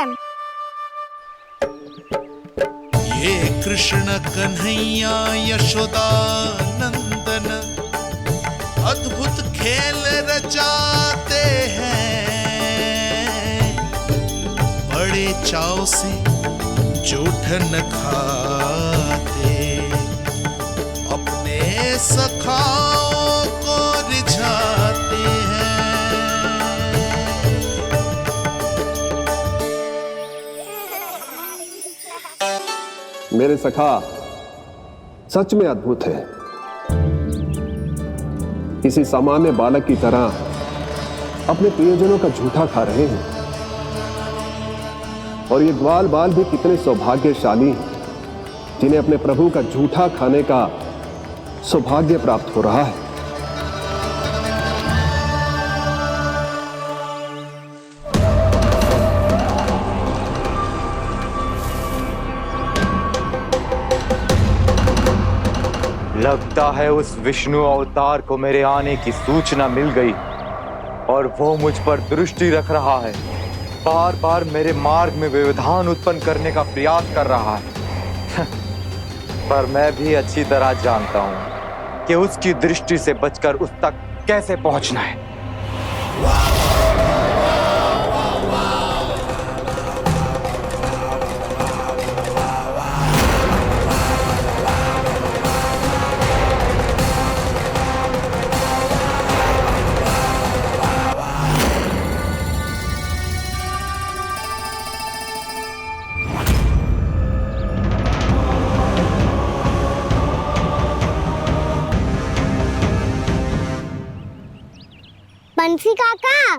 S14: ये कृष्ण कन्हैया यशोदा नंदन अद्भुत खेल रचाते हैं, बड़े चाव से जूठन खाते, अपने सखाओं को रिझाते हैं।
S7: मेरे सखा सच में अद्भुत है। किसी सामान्य बालक की तरह अपने प्रियजनों का झूठा खा रहे हैं, और ये ग्वाल बाल भी कितने सौभाग्यशाली हैं जिन्हें अपने प्रभु का झूठा खाने का सौभाग्य प्राप्त हो रहा है।
S9: लगता है उस विष्णु अवतार को मेरे आने की सूचना मिल गई और वो मुझ पर दृष्टि रख रहा है। बार बार मेरे मार्ग में व्यवधान उत्पन्न करने का प्रयास कर रहा है। पर मैं भी अच्छी तरह जानता हूं कि उसकी दृष्टि से बचकर उस तक कैसे पहुंचना है।
S1: तुलसी काका।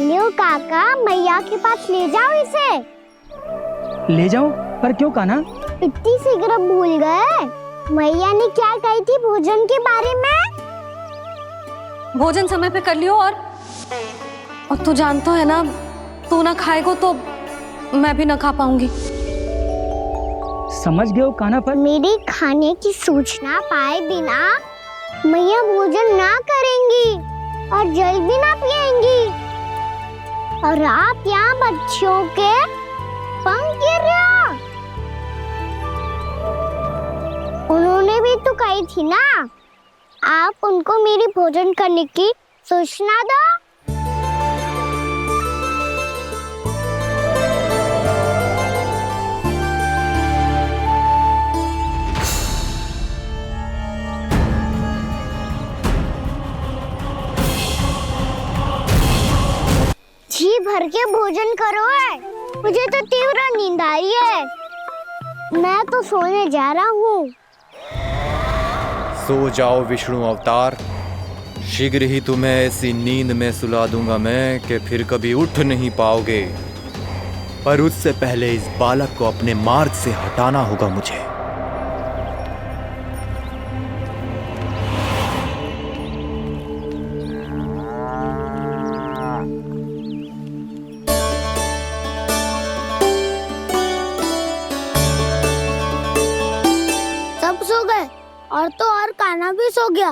S1: लियो काका, मैया के पास ले जाओ इसे।
S15: ले जाओ? पर क्यों कान्हा?
S1: इतनी शीघ्र भूल गए? मैया ने क्या कही थी भोजन के बारे में?
S2: भोजन समय पे कर लियो। और तू जानता है ना, तू ना खाएगा तो मैं भी ना खा पाऊंगी।
S15: समझ गए हो कान्हा? पर
S1: मेरी खाने की सूचना पाए बिना मैया भोजन ना करेंगी और जल भी ना पिएंगी। और आप यहाँ बच्चों के पंख गिर रहे हो। उन्होंने भी तो कही थी ना, आप उनको मेरी भोजन करने की सूचना दो। जी भर के भोजन करो है, मुझे तो तीव्र नींद आई है। मैं तो सोने जा रहा हूँ।
S10: सो जाओ विष्णु अवतार, शीघ्र ही तुम्हें ऐसी नींद में सुला दूंगा मैं कि फिर कभी उठ नहीं पाओगे। पर उससे पहले इस बालक को अपने मार्ग से हटाना होगा मुझे।
S1: सब सो गए और तो और कान्हा भी सो गया।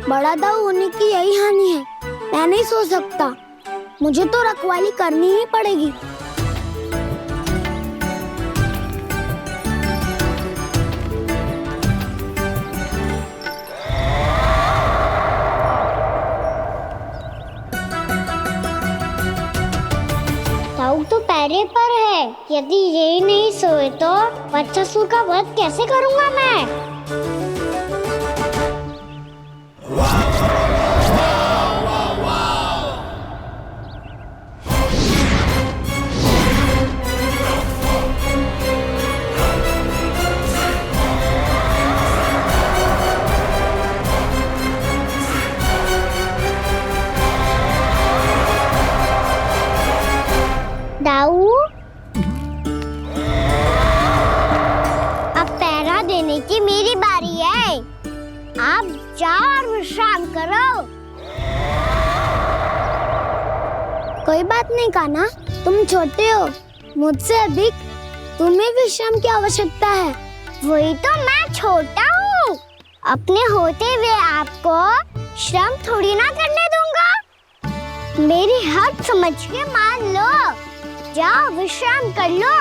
S1: बड़ा दाऊ होने की यही हानि है। मैं नहीं सो सकता, मुझे तो रखवाली करनी ही पड़ेगी। दाऊ तो पैरे पर है। यदि यही नहीं सोए तो बच्चासुर का वध कैसे करूंगा मैं? दाऊ, अब पहरा देने की मेरी बारी है। आप जाओ और विश्राम करो। कोई बात नहीं कान्हा, तुम छोटे हो, मुझसे अधिक तुम्हें विश्राम की आवश्यकता है। वही तो, मैं छोटा हूँ, अपने होते हुए आपको श्रम थोड़ी ना करने दूंगा। मेरी हद समझ के मान लो। जाओ विश्राम कर लो।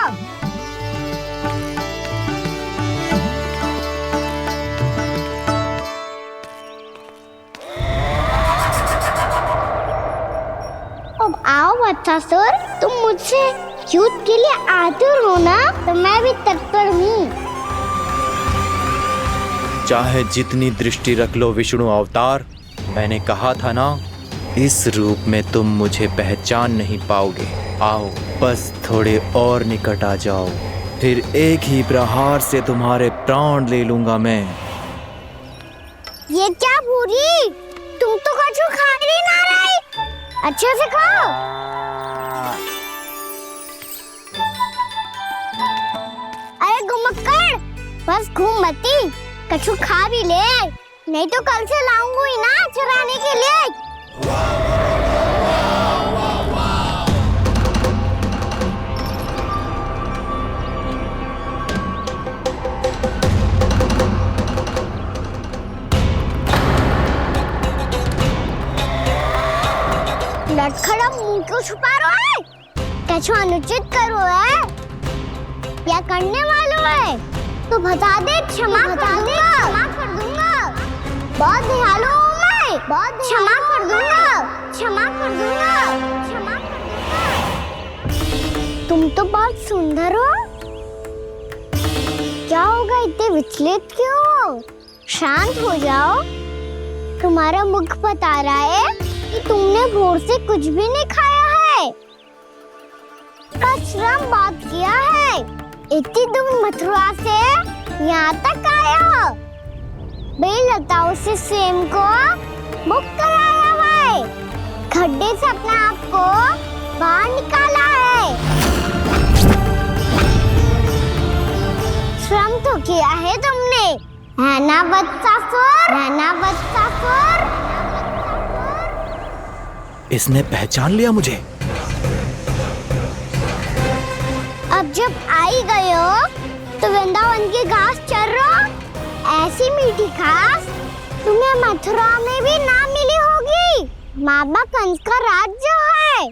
S1: अब आओ बच्चासुर, तुम मुझसे युद्ध के लिए आतुर हो ना, तो मैं भी तत्पर हूँ।
S10: चाहे जितनी दृष्टि रख लो विष्णु अवतार, मैंने कहा था ना, इस रूप में तुम मुझे पहचान नहीं पाओगे। आओ, बस थोड़े और निकट आ जाओ, फिर एक ही प्रहार से तुम्हारे प्राण ले लूंगा मैं।
S1: ये क्या भूरी, तुम तो कछु खा ही ना रही। अच्छे से खाओ। अरे गुमक्कड़, बस घूम मती, कछु खा भी ले, नहीं तो कल से लाऊंगी ही ना चराने के लिए। लटखड़ा मुंह क्यों छुपा रहा है? कछु अनुचित करो है या करने वालों है तो बता दे, क्षमा कर दूंगा। बहुत दयालु हूँ मैं, बहुत क्षमा कर दूंगा। तुम तो बहुत सुंदर हो। क्या होगा, इतने विचलित क्यों हो? शांत हो जाओ। तुम्हारा मुख बता रहा है कि तुमने भोर से कुछ भी नहीं खाया है, का श्रम बात किया है। इतनी दूर मथुरा से यहाँ तक आए हो? बेलताओं से सेम को मुक्त कराया हुआ है, खड्डे से अपने आप को बाहर निकाला है। श्रम तो किया है तुमने, है ना वत्सासुर? है ना वत्सासुर?
S10: इसने पहचान लिया मुझे।
S1: अब जब आई गए हो तो वृंदावन की घास चर रहे हो। ऐसी मीठी घास तुम्हें मथुरा में भी ना मिली होगी। बाबा कंस का राज जो है।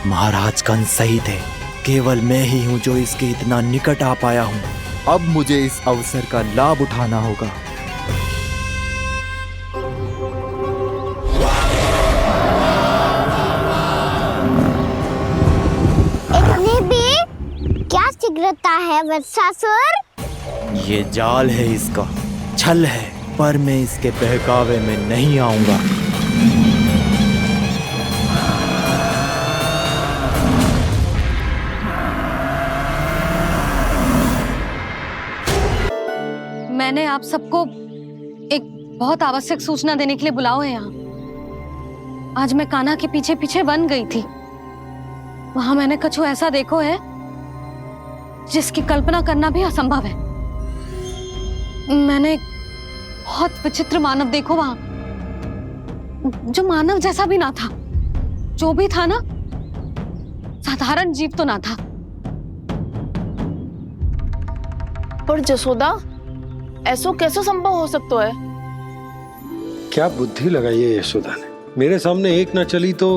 S10: महाराज कंस सही थे, केवल मैं ही हूँ जो इसके इतना निकट आ पाया हूँ। अब मुझे इस अवसर का लाभ उठाना होगा।
S1: इतने भी क्या शीघ्रता है वत्सासुर?
S10: ये जाल है इसका, छल है, पर मैं इसके बहकावे में नहीं आऊंगा।
S2: मैंने आप सबको एक बहुत आवश्यक सूचना देने के लिए बुलाओ है यहाँ। आज मैं कान्हा के पीछे पीछे वन गई थी। वहां मैंने कछु ऐसा देखो है जिसकी कल्पना करना भी असंभव है। मैंने बहुत विचित्र मानव देखो वहां, जो मानव जैसा भी ना था। जो भी था ना, साधारण जीव तो ना था।
S12: पर जसोदा, ऐसो कैसे संभव हो सकता है?
S3: क्या बुद्धि लगाई है यशोदा ने। मेरे सामने एक ना चली तो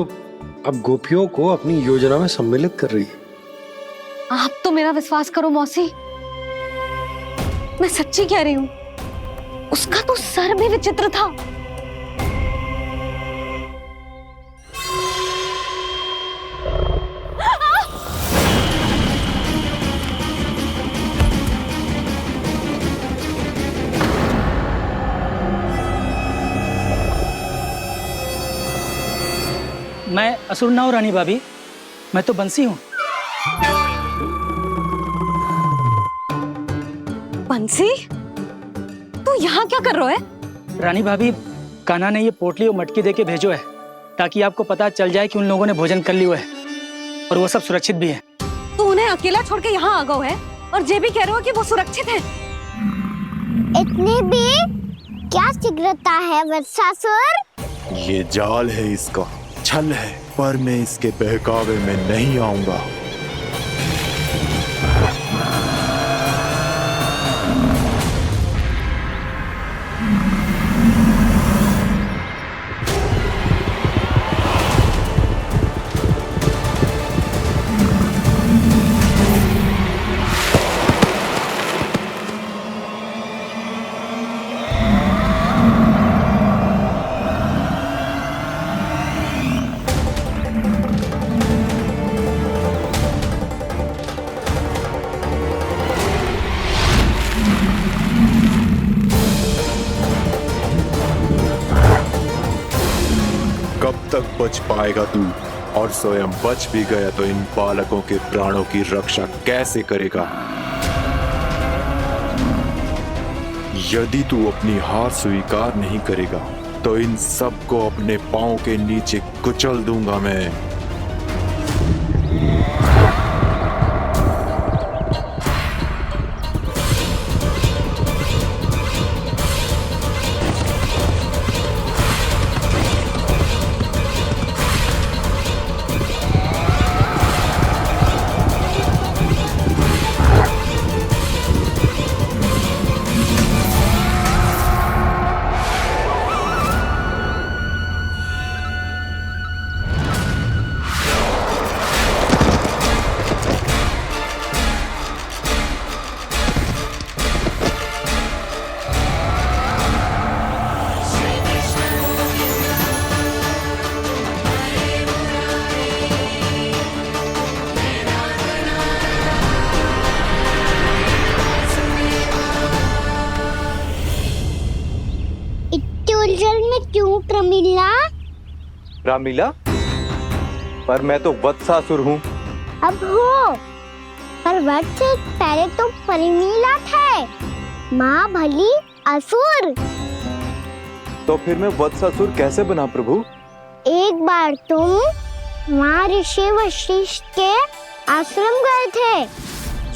S3: अब गोपियों को अपनी योजना में सम्मिलित कर रही है।
S2: आप तो मेरा विश्वास करो मौसी, मैं सच्ची कह रही हूँ। उसका तो सर भी विचित्र था।
S15: मैं असुर ना हूं रानी भाभी, मैं तो बंसी हूँ।
S2: बंसी, तू यहाँ क्या कर रहा है?
S15: रानी भाभी, कान्हा ने ये पोटली और मटकी देके भेजो है ताकि आपको पता चल जाए कि उन लोगों ने भोजन कर लिया है और वो सब सुरक्षित भी है।
S2: तू उन्हें अकेला छोड़ के यहाँ आ गए है और ये भी कह रहे हो कि वो सुरक्षित है।
S1: इतने भी क्या शीघ्रता है वत्सासुर?
S10: ये जाल है इसका, छल है, पर मैं इसके बहकावे में नहीं आऊंगा। कब तक बच पाएगा तू? और स्वयं बच भी गया तो इन बालकों के प्राणों की रक्षा कैसे करेगा? यदि तू अपनी हार स्वीकार नहीं करेगा तो इन सबको अपने पांव के नीचे कुचल दूंगा मैं।
S1: उलझन में क्यों प्रमिला?
S9: रामलीला, पर मैं तो वत्सासुर हूँ।
S1: अब हो, पर वट से पहले तो परिमीला थे, माँ भली असुर।
S9: तो फिर मैं वत्सासुर कैसे बना प्रभु?
S1: एक बार तुम वहाँ ऋषि वशिष्ठ के आश्रम गए थे।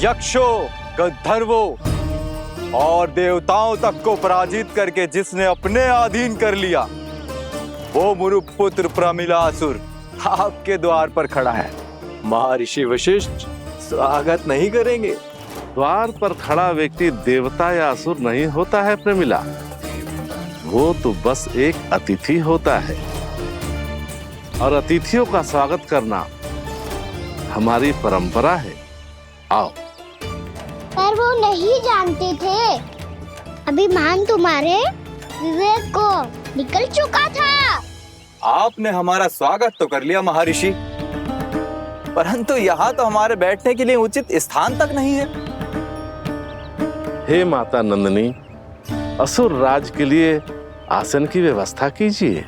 S9: यक्षों, गंधर्वों और देवताओं तक को पराजित करके जिसने अपने अधीन कर लिया, वो मुरुपुत्र प्रमिलासुर आपके द्वार पर खड़ा है। महर्षि वशिष्ठ स्वागत नहीं करेंगे?
S16: द्वार पर खड़ा व्यक्ति देवता या असुर नहीं होता है प्रमिला, वो तो बस एक अतिथि होता है, और अतिथियों का स्वागत करना हमारी परंपरा है। आओ।
S1: पर वो नहीं जानते थे, अभिमान तुम्हारे विवेक को निकल चुका था।
S9: आपने हमारा स्वागत तो कर लिया महर्षि, परंतु यहाँ तो हमारे बैठने के लिए उचित स्थान तक नहीं है।
S16: हे माता नंदिनी, असुर राज के लिए आसन की व्यवस्था कीजिए।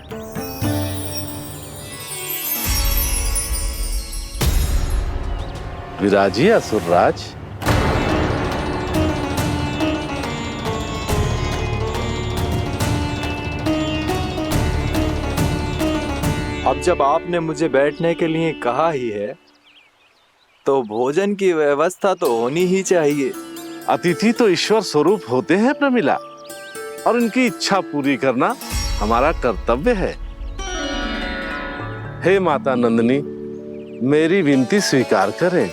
S16: विराजिए असुर राज।
S9: अब जब आपने मुझे बैठने के लिए कहा ही है, तो भोजन की व्यवस्था तो होनी ही चाहिए।
S16: अतिथि तो ईश्वर स्वरूप होते हैं प्रमिला, और उनकी इच्छा पूरी करना हमारा कर्तव्य है। हे माता नंदिनी, मेरी विनती स्वीकार करें।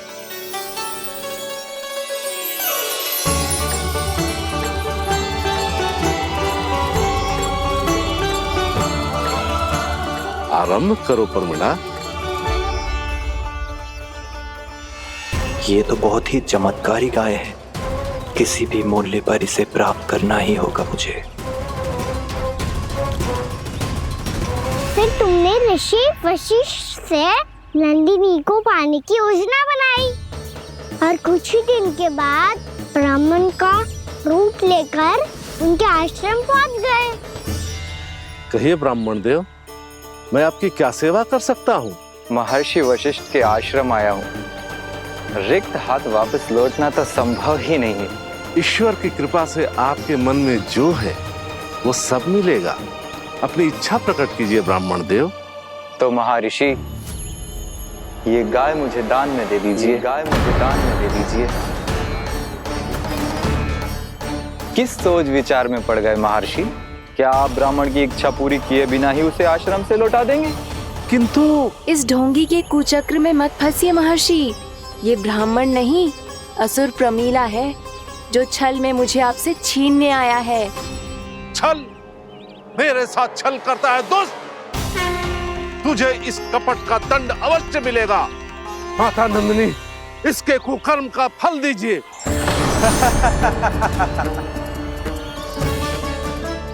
S16: आरंभ करो प्रमिला।
S5: ये तो बहुत ही चमत्कारी गाय है, किसी भी मूल्य पर इसे प्राप्त करना ही होगा मुझे।
S1: फिर तुमने ऋषि वशिष्ठ से नंदिनी को पाने की योजना बनाई, और कुछ ही दिन के बाद ब्राह्मण का रूप लेकर उनके आश्रम पहुंच गए।
S16: कहिए ब्राह्मण देव, मैं आपकी क्या सेवा कर सकता हूँ?
S9: महर्षि वशिष्ठ के आश्रम आया हूँ। रिक्त हाथ वापस लौटना तो संभव ही नहीं है।
S16: ईश्वर की कृपा से आपके मन में जो है वो सब मिलेगा। अपनी इच्छा प्रकट कीजिए ब्राह्मण देव।
S9: तो महर्षि, ये गाय मुझे दान में दे दीजिए। गाय मुझे दान में दे दीजिए। किस सोच विचार में पड़ गए महर्षि? क्या आप ब्राह्मण की इच्छा पूरी किए बिना ही उसे आश्रम से लौटा देंगे?
S16: किंतु
S17: इस ढोंगी के कुचक्र में मत फंसिए महर्षि। ये ब्राह्मण नहीं, असुर प्रमीला है, जो छल में मुझे आपसे छीनने आया है।
S16: छल? मेरे साथ छल करता है दुष्ट? तुझे इस कपट का दंड अवश्य मिलेगा। माता नंदिनी, इसके कुकर्म का फल दीजिए।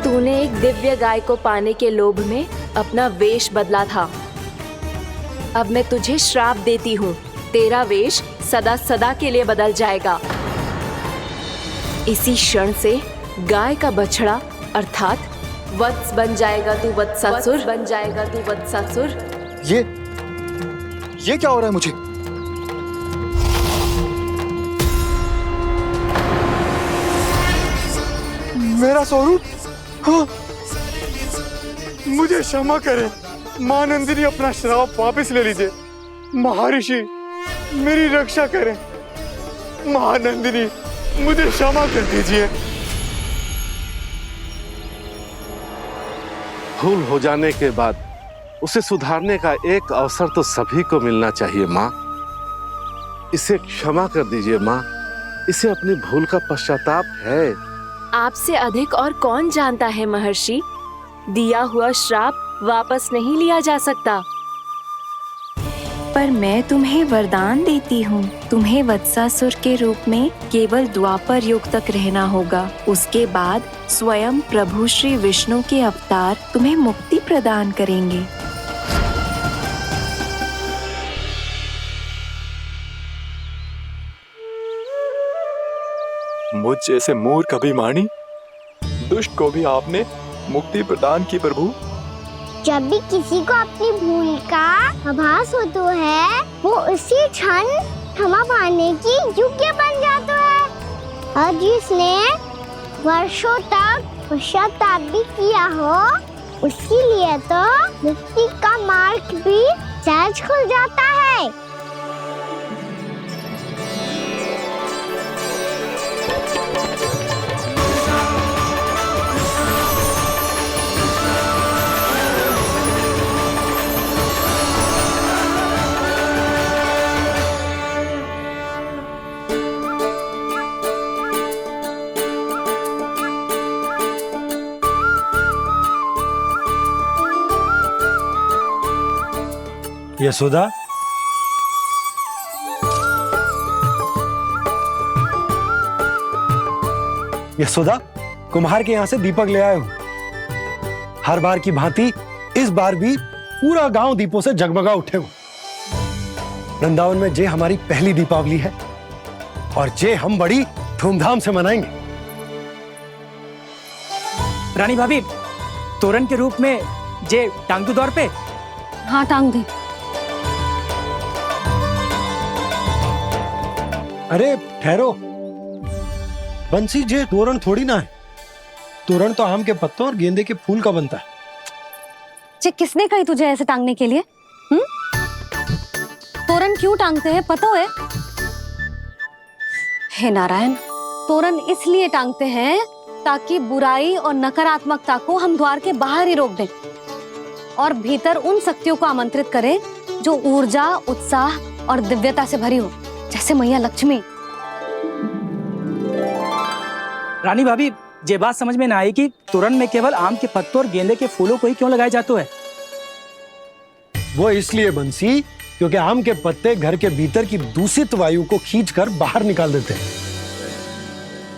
S17: तूने एक दिव्य गाय को पाने के लोभ में अपना वेश बदला था। अब मैं तुझे श्राप देती हूँ, तेरा वेश सदा सदा के लिए बदल जाएगा। इसी क्षण से गाय का बछड़ा अर्थात वत्स बन जाएगा तू वत्सासुर। बन जाएगा तू वत्सासुर।
S9: ये क्या हो रहा है मुझे? मेरा स्वरूप? हाँ। मुझे क्षमा करें मां नंदिनी, अपना श्राप वापस ले लीजिए। महर्षि, मेरी रक्षा करें। मां नंदिनी, मुझे क्षमा कर दीजिए।
S16: भूल हो जाने के बाद उसे सुधारने का एक अवसर तो सभी को मिलना चाहिए माँ। इसे क्षमा कर दीजिए माँ, इसे अपनी भूल का पश्चाताप है।
S17: आपसे अधिक और कौन जानता है महर्षि, दिया हुआ श्राप वापस नहीं लिया जा सकता। पर मैं तुम्हें वरदान देती हूँ, तुम्हें वत्सासुर के रूप में केवल द्वापर युग तक रहना होगा। उसके बाद स्वयं प्रभु श्री विष्णु के अवतार तुम्हें मुक्ति प्रदान करेंगे।
S9: मुझ जैसे मूर्ख अभिमानी दुष्ट को भी आपने मुक्ति प्रदान की प्रभु।
S1: जब भी किसी को अपनी भूल का आभास होता है, वो उसी क्षण क्षमा पाने की योग्य बन जाता है। और जिसने वर्षों तक पश्चाताप भी किया हो, उसके लिए तो मुक्ति का मार्ग भी सहज खुल जाता है।
S18: यशोदा, यशोदा, कुम्हार के यहाँ से दीपक ले आए हूं। हर बार की भांति इस बार भी पूरा गांव दीपों से जगमगा उठे हो। वृंदावन में जे हमारी पहली दीपावली है और जे हम बड़ी धूमधाम से मनाएंगे।
S15: रानी भाभी, तोरण के रूप में जे टांग दो द्वार पे।
S2: हाँ, टांग दे।
S18: अरे ठहरो, बंसी, जे तोरण थोड़ी ना है। तोरण तो आम के पत्तों और गेंदे के फूल का बनता है।
S2: जे किसने कही तुझे ऐसे टांगने के लिए? तोरण क्यों टांगते हैं पता है? हे नारायण, तोरण इसलिए टांगते हैं ताकि बुराई और नकारात्मकता को हम द्वार के बाहर ही रोक दें और भीतर उन शक्तियों को आमंत्रित करें जो ऊर्जा, उत्साह और दिव्यता से भरी हो, जैसे मैया लक्ष्मी।
S15: रानी भाभी, ये बात समझ में ना आई कि तोरण में केवल आम के पत्तों और गेंदे के फूलों को ही क्यों लगाए जाते हैं?
S18: वो इसलिए बंसी, क्योंकि आम के पत्ते घर के भीतर की दूषित वायु को खींचकर बाहर निकाल देते हैं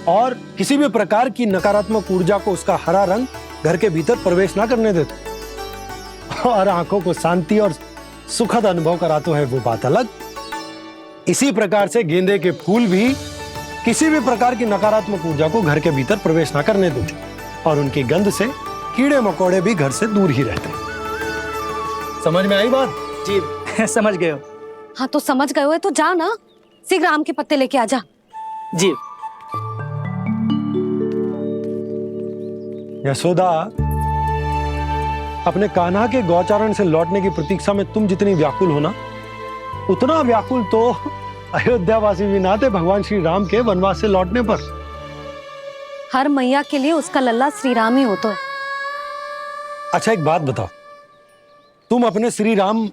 S18: और किसी भी प्रकार की नकारात्मक ऊर्जा को उसका हरा रंग घर के भीतर प्रवेश ना करने देते और आंखों को शांति और सुखद अनुभव कराते है, वो बात अलग। इसी प्रकार से गेंदे के फूल भी किसी भी प्रकार की नकारात्मक ऊर्जा को घर के भीतर प्रवेश ना करने देते और उनकी गंध से कीड़े मकोड़े भी घर से दूर ही रहते हैं। समझ में आई बात?
S15: जी समझ गए हो।
S2: हाँ तो समझ गए हो तो जा ना, शीघ्र आम के पत्ते लेके आ जा।
S15: जी।
S18: यशोदा, अपने कान्हा के गौचारण से लौटने की प्रतीक्षा में तुम जितनी व्याकुल हो ना, उतना व्याकुल तो अयोध्यावासी भी ना थे भगवान श्री राम के वनवास से लौटने पर।
S2: हर मैया के लिए उसका लल्ला श्री राम ही होता है।
S18: अच्छा एक बात बताओ, तुम अपने श्री राम,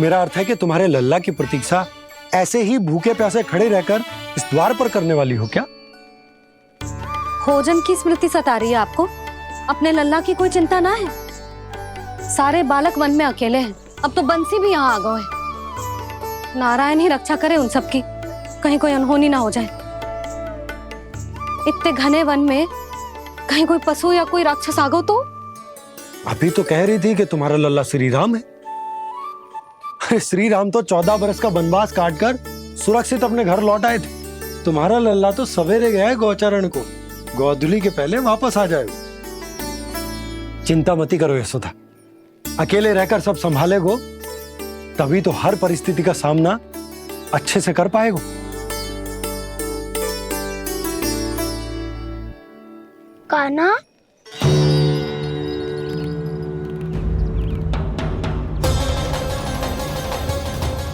S18: मेरा अर्थ है कि तुम्हारे लल्ला की प्रतीक्षा ऐसे ही भूखे प्यासे खड़े रहकर इस द्वार पर करने वाली हो क्या?
S2: भोजन की स्मृति सता रही है आपको? अपने लल्ला की कोई चिंता ना है। सारे बालक वन में अकेले हैं, अब तो बंसी भी यहाँ आ गए हैं। नारायण ही रक्षा करे उन सबकी, कहीं कोई अनहोनी ना हो जाए। इतने घने वन में कहीं कोई पशु या कोई राक्षस आ गो तो?
S18: अभी तो कह रही थी कि तुम्हारा लल्ला श्री राम है। श्री राम तो 14 बरस का वनवास काटकर सुरक्षित अपने घर लौट आए थे। तुम्हारा लल्ला तो सवेरे गया है गौचरण को, गोधूली के पहले वापस आ जाएगा। चिंता मती करो यशोदा, अकेले रहकर सब संभालेगो तभी तो हर परिस्थिति का सामना अच्छे से कर पाएगो।
S1: कान्हा,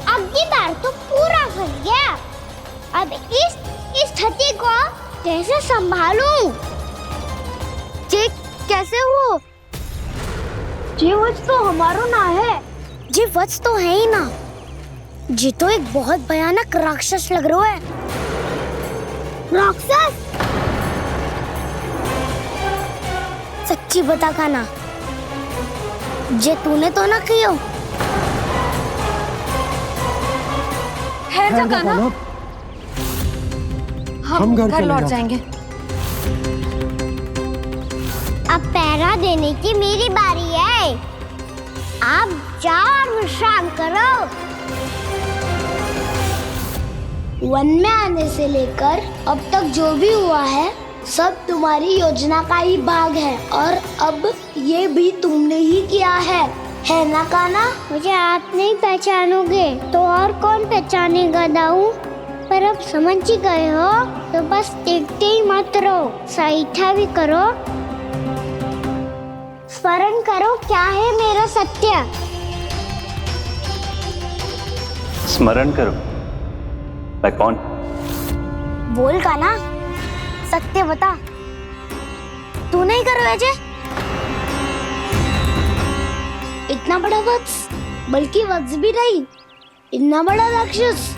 S1: अब की बार तो पूरा फंस गया। अब इस स्थिति को कैसे संभालूं? ये कैसे हो? ये वच तो हमारो ना है। ये वच तो है ही ना। ये तो एक बहुत भयानक राक्षस लग रहा है। राक्षस? सच्ची बता कान्हा, जे तूने तो ना कियो?
S2: ठहर जा कान्हा, हम घर लौट जाएंगे।
S1: अब पहरा देने की मेरी बारी है। आप जाओ और विश्राम करो। वन में आने से लेकर अब तक जो भी हुआ है सब तुम्हारी योजना का ही भाग है और अब ये भी तुमने ही किया है। है ना काना? मुझे आप नहीं पहचानोगे तो और कौन पहचानेगा दाऊ? पर अब समझ ही गए हो तो बस देखते ही मत रहो, सईठा भी करो, स्मरण करो क्या है मेरा सत्य।
S5: स्मरण करो? मैं कौन?
S1: बोल काना, सत्य बता। तू नहीं करो अजय? इतना बड़ा वत्स, बल्कि वत्स भी नहीं, इतना बड़ा राक्षस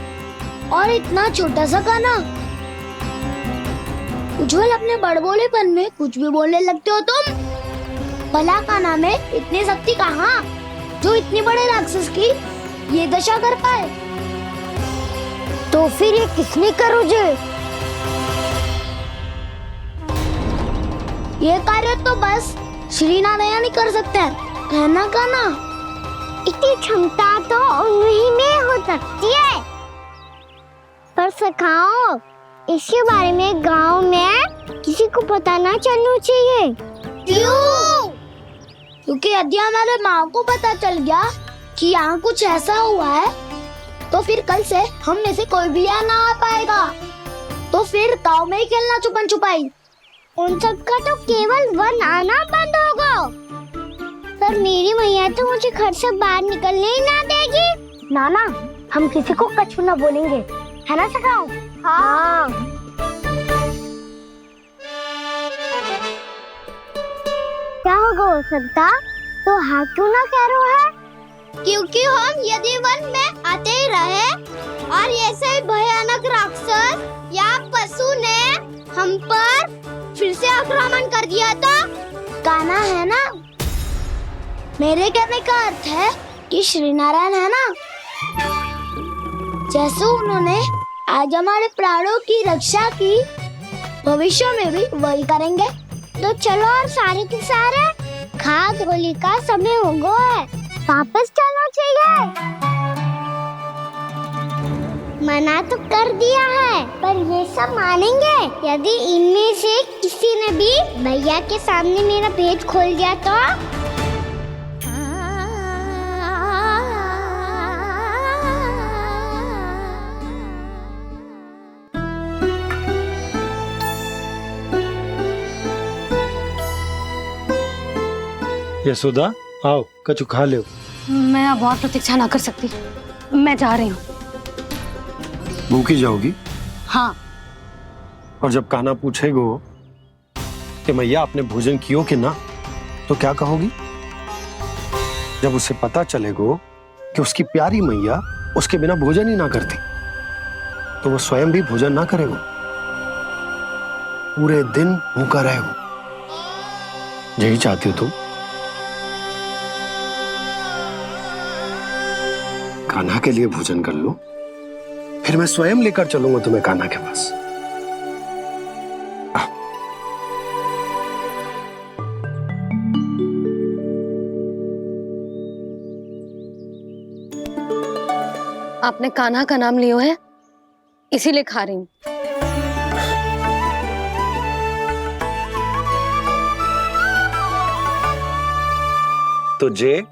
S1: और इतना छोटा सा काना। उज्जवल अपने बड़बोलेपन में कुछ भी बोलने लगते हो तुम। भला काना में इतनी शक्ति कहाँ जो इतने बड़े राक्षस की ये दशा कर पाए? तो फिर ये किसने करो जे? ये कार्य तो बस श्री नारायण ही कर सकते हैं, है ना काना? इतनी क्षमता तो उन्हीं में हो सकती है, पर सखाओ इसके बारे में गांव में किसी को पता ना चलना चाहिए। क्यों? क्योंकि यदि हमारे माँ को पता चल गया कि यहाँ कुछ ऐसा हुआ है तो फिर कल से हम में से कोई भी यहाँ ना आ पाएगा। तो फिर गांव में ही खेलना छुपन छुपाई। उन सब का तो केवल वन आना बंद होगा। पर मेरी मैया तो मुझे घर से बाहर निकलने ही ना देगी। नाना, हम किसी को कछु ना बोलेंगे, है ना सखाओ? हाँ। क्या होगा हो सकता? तो हाँ क्यों ना कह रहा है? क्योंकि हम यदि वन में आते ही रहे और ऐसे भयानक राक्षस या पशु ने हम पर फिर से आक्रमण कर दिया तो काना, है ना? मेरे कहने का अर्थ है कि श्री नारायण है ना, जैसे उन्होंने आज हमारे प्राणों की रक्षा की, भविष्य में भी वही करेंगे। तो चलो और सारे के सारे खाद होली का समय हो गया है, वापस चलना चाहिए। मना तो कर दिया है, पर ये सब मानेंगे यदि इनमें से किसी ने भी भैया के सामने मेरा पेट खोल दिया तो?
S18: यशोदा, आओ कछु खा लो।
S2: मैं अब और प्रतीक्षा ना कर सकती, मैं जा रही हूँ।
S3: भूखी जाओगी?
S2: हाँ।
S3: और जब कान्हा पूछेगो कि मैया आपने भोजन कियो कि ना, तो क्या कहोगी? जब उसे पता चलेगो कि उसकी प्यारी मैया उसके बिना भोजन ही ना करती, तो वो स्वयं भी भोजन ना करेगो, पूरे दिन भूखा रहेगो। यही चाहती हो तुम? कान्हा के लिए भोजन कर लो, फिर मैं स्वयं लेकर चलूंगा तुम्हें कान्हा के पास।
S2: आपने कान्हा का नाम लियो है, इसीलिए खा रही हूँ।
S3: तो जय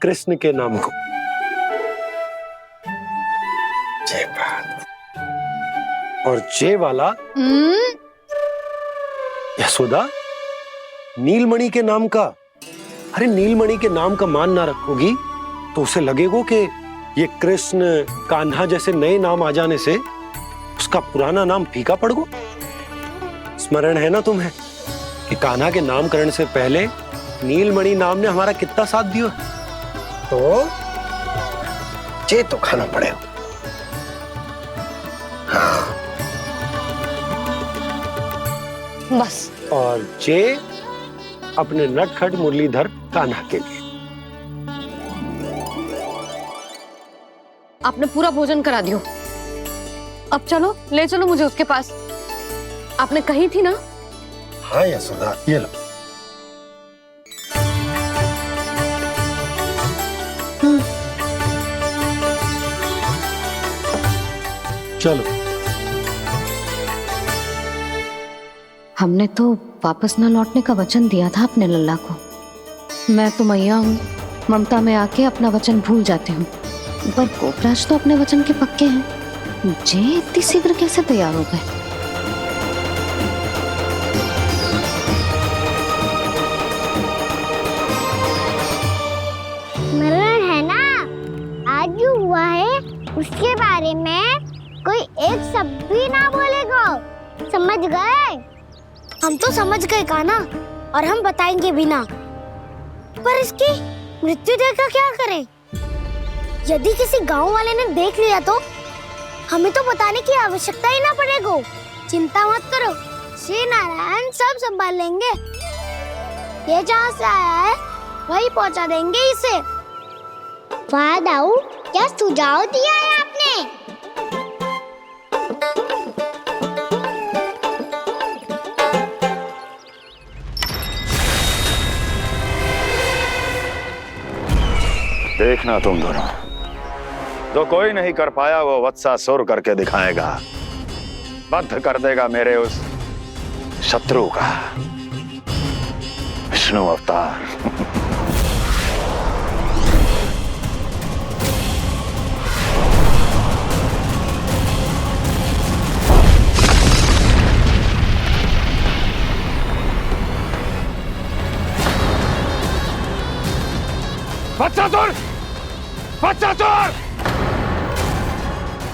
S3: कृष्ण के नाम को। जय बात। और जय वाला यशोदा, नीलमणि के नाम का। अरे नीलमणि के नाम का मान ना रखोगी तो उसे लगेगा कि ये कृष्ण कान्हा जैसे नए नाम आ जाने से उसका पुराना नाम फीका पड़ गो। स्मरण है ना तुम्हें कि कान्हा के नामकरण से पहले नीलमणि नाम ने हमारा कितना साथ दिया? तो चे तो खाना पड़ेगा। हाँ।
S2: बस।
S3: और चे अपने नटखट मुरलीधर कान्हा के लिए।
S2: आपने पूरा भोजन करा दियो, अब चलो, ले चलो मुझे उसके पास। आपने कही थी ना?
S3: हाँ यशोदा, ये लो। चलो।
S2: हमने तो वापस न लौटने का वचन दिया था अपने लल्ला को। मैं तो मैया हूँ, ममता में आके अपना वचन भूल जाती हूँ, पर गोपराज तो अपने वचन के पक्के हैं। जे इतनी शीघ्र कैसे तैयार हो गए?
S1: मरण है ना, आज जो हुआ है उसके बारे में कोई एक शब्द भी ना बोलेगा, समझ गए? हम तो समझ गए कान्हा, और हम बताएंगे भी ना। पर इसकी मृत्यु देखकर क्या करें? यदि किसी गांव वाले ने देख लिया तो हमें तो बताने की आवश्यकता ही ना पड़ेगा। चिंता मत करो, श्री नारायण सब संभाल लेंगे। ये जहाँ से आया है वही पहुँचा देंगे इसे। वाह दाऊ, क्या सुझाव दिया है आपने?
S4: देखना तुम दोनों, जो कोई नहीं कर पाया वो वत्सासुर करके दिखाएगा, बद्ध कर देगा मेरे उस शत्रु का विष्णु अवतार।
S19: वत्सासुर! वत्सासुर!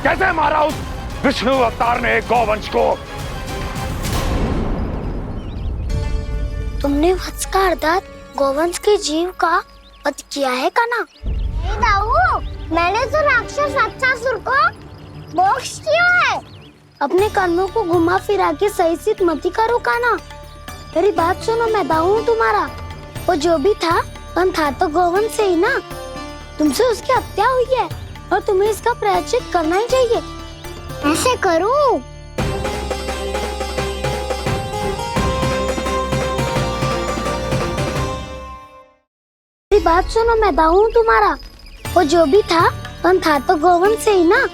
S19: कैसे मारा उस विष्णु अवतार ने गौवंश को?
S1: तुमने वत्स का अर्थात गौवंश के जीव का वध किया है कान्हा? नहीं दाऊ, मैंने तो राक्षस वत्सासुर को मोक्ष दिया है। अपने कर्मों को घुमा फिरा के सही सिद्ध मत करो कान्हा। मेरी बात सुनो, मैं दाऊ हूँ तुम्हारा। वो जो भी था तो गौवंश से ही ना। तुमसे उसकी हत्या हुई है और तुम्हें इसका प्रायश्चित करना ही चाहिए। ऐसे करूं? मेरी बात सुनो, मैं दाऊ हूँ तुम्हारा। वो जो भी था तो गौवंश से ही ना।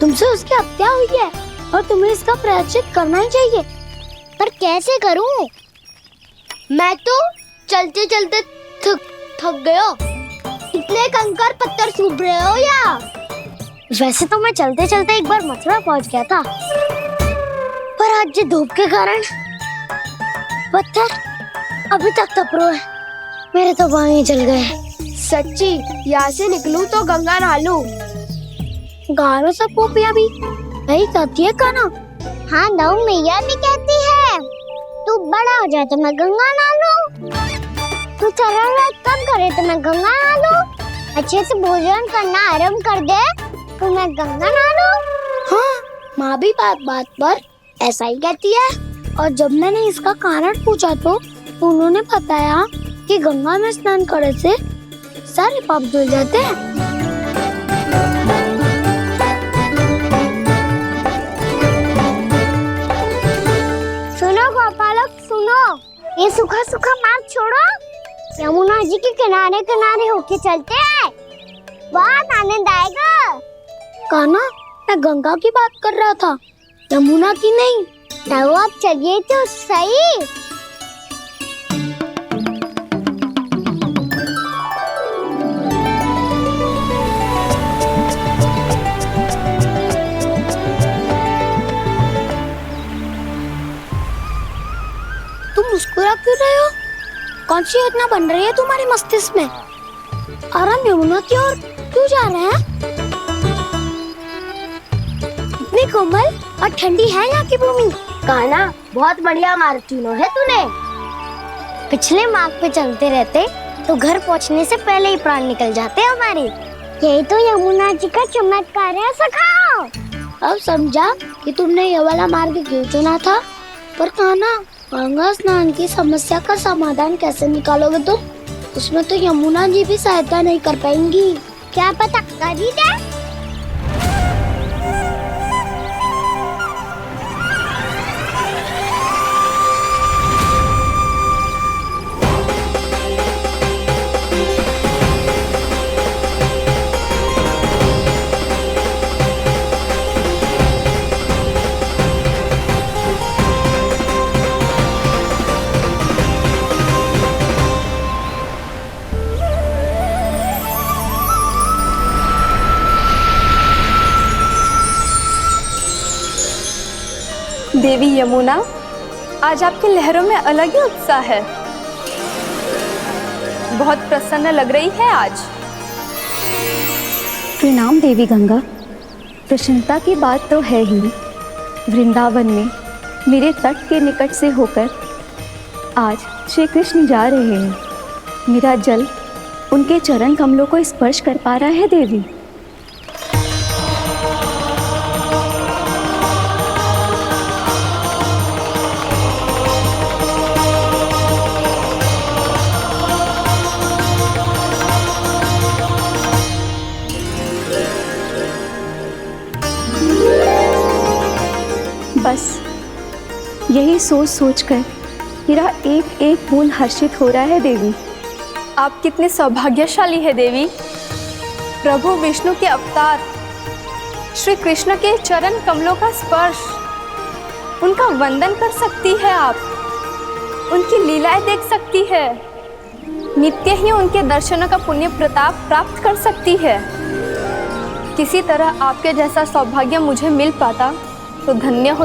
S1: तुमसे उसकी हत्या हुई है और तुम्हें इसका प्रायश्चित करना ही चाहिए। पर कैसे करूं? मैं तो चलते चलते थक गया। इतने कंकर पत्थर सूख रहे हो या? वैसे तो मैं चलते चलते एक बार मथुरा पहुंच गया था, पर आज ये धूप के कारण पत्थर अभी तक तप रहे हैं। मेरे तो पाँव ही जल गए। सच्ची, यहाँ से निकलूं तो गंगा नहा लूं। गारो सब पोपिया भी यही कहती है कान्हा। हाँ दाऊ, मैया भी कहती है तू बड़ा हो जाए तो मैं गंगा नहा लूं, तू चरण व्रत कब करे तो मैं गंगा नहा लूं, अच्छे से भोजन करना आरंभ कर दे तो मैं गंगा नहा लूं। हाँ, माँ भी बात बात पर ऐसा ही कहती है। और जब मैंने इसका कारण पूछा तो उन्होंने बताया कि गंगा में स्नान करने से सारे पाप धुल जाते हैं। सुनो गोपालक सुनो, ये सूखा सूखा मार्ग छोड़ो, यमुना जी के किनारे किनारे होके चलते हैं, बहुत आनंद आएगा। कान्हा, मैं गंगा की बात कर रहा था, यमुना की नहीं। तो आप चलिए तो सही। तुम मुस्कुरा क्यों रहे हो? कौन सी योजना बन रही है तुम्हारे मस्तिष्क में? और हम यमुना की ओर क्यों जा रहे हैं? इतनी कोमल और ठंडी है यहाँ की भूमि। कान्हा, बहुत बढ़िया मार्ग चुना है तूने। पिछले मार्ग पे चलते रहते तो घर पहुँचने से पहले ही प्राण निकल जाते हमारे। यही तो यमुना जी का चमत्कार है सखाओ। अब समझा कि तुमने ये वाला मार्ग क्यों चुना था। पर कान्हा, गंगा स्नान की समस्या का समाधान कैसे निकालोगे तुम? उसमें तो यमुना जी भी सहायता नहीं कर पाएंगी। क्या पता कर ही दे।
S20: देवी यमुना, आज आपकी लहरों में अलग ही उत्साह है। बहुत प्रसन्न लग रही है आज।
S21: प्रणाम देवी गंगा। प्रसन्नता की बात तो है ही। वृंदावन में मेरे तट के निकट से होकर आज श्री कृष्ण जा रहे हैं। मेरा जल उनके चरण कमलों को स्पर्श कर पा रहा है देवी। बस यही सोच सोचकर मेरा एक एक फूल हर्षित हो रहा है देवी।
S20: आप कितने सौभाग्यशाली है देवी। प्रभु विष्णु के अवतार श्री कृष्ण के चरण कमलों का स्पर्श, उनका वंदन कर सकती है आप, उनकी लीलाएं देख सकती है, नित्य ही उनके दर्शनों का पुण्य प्रताप प्राप्त कर सकती है। किसी तरह आपके जैसा सौभाग्य मुझे मिल पाता तो धन्य हो।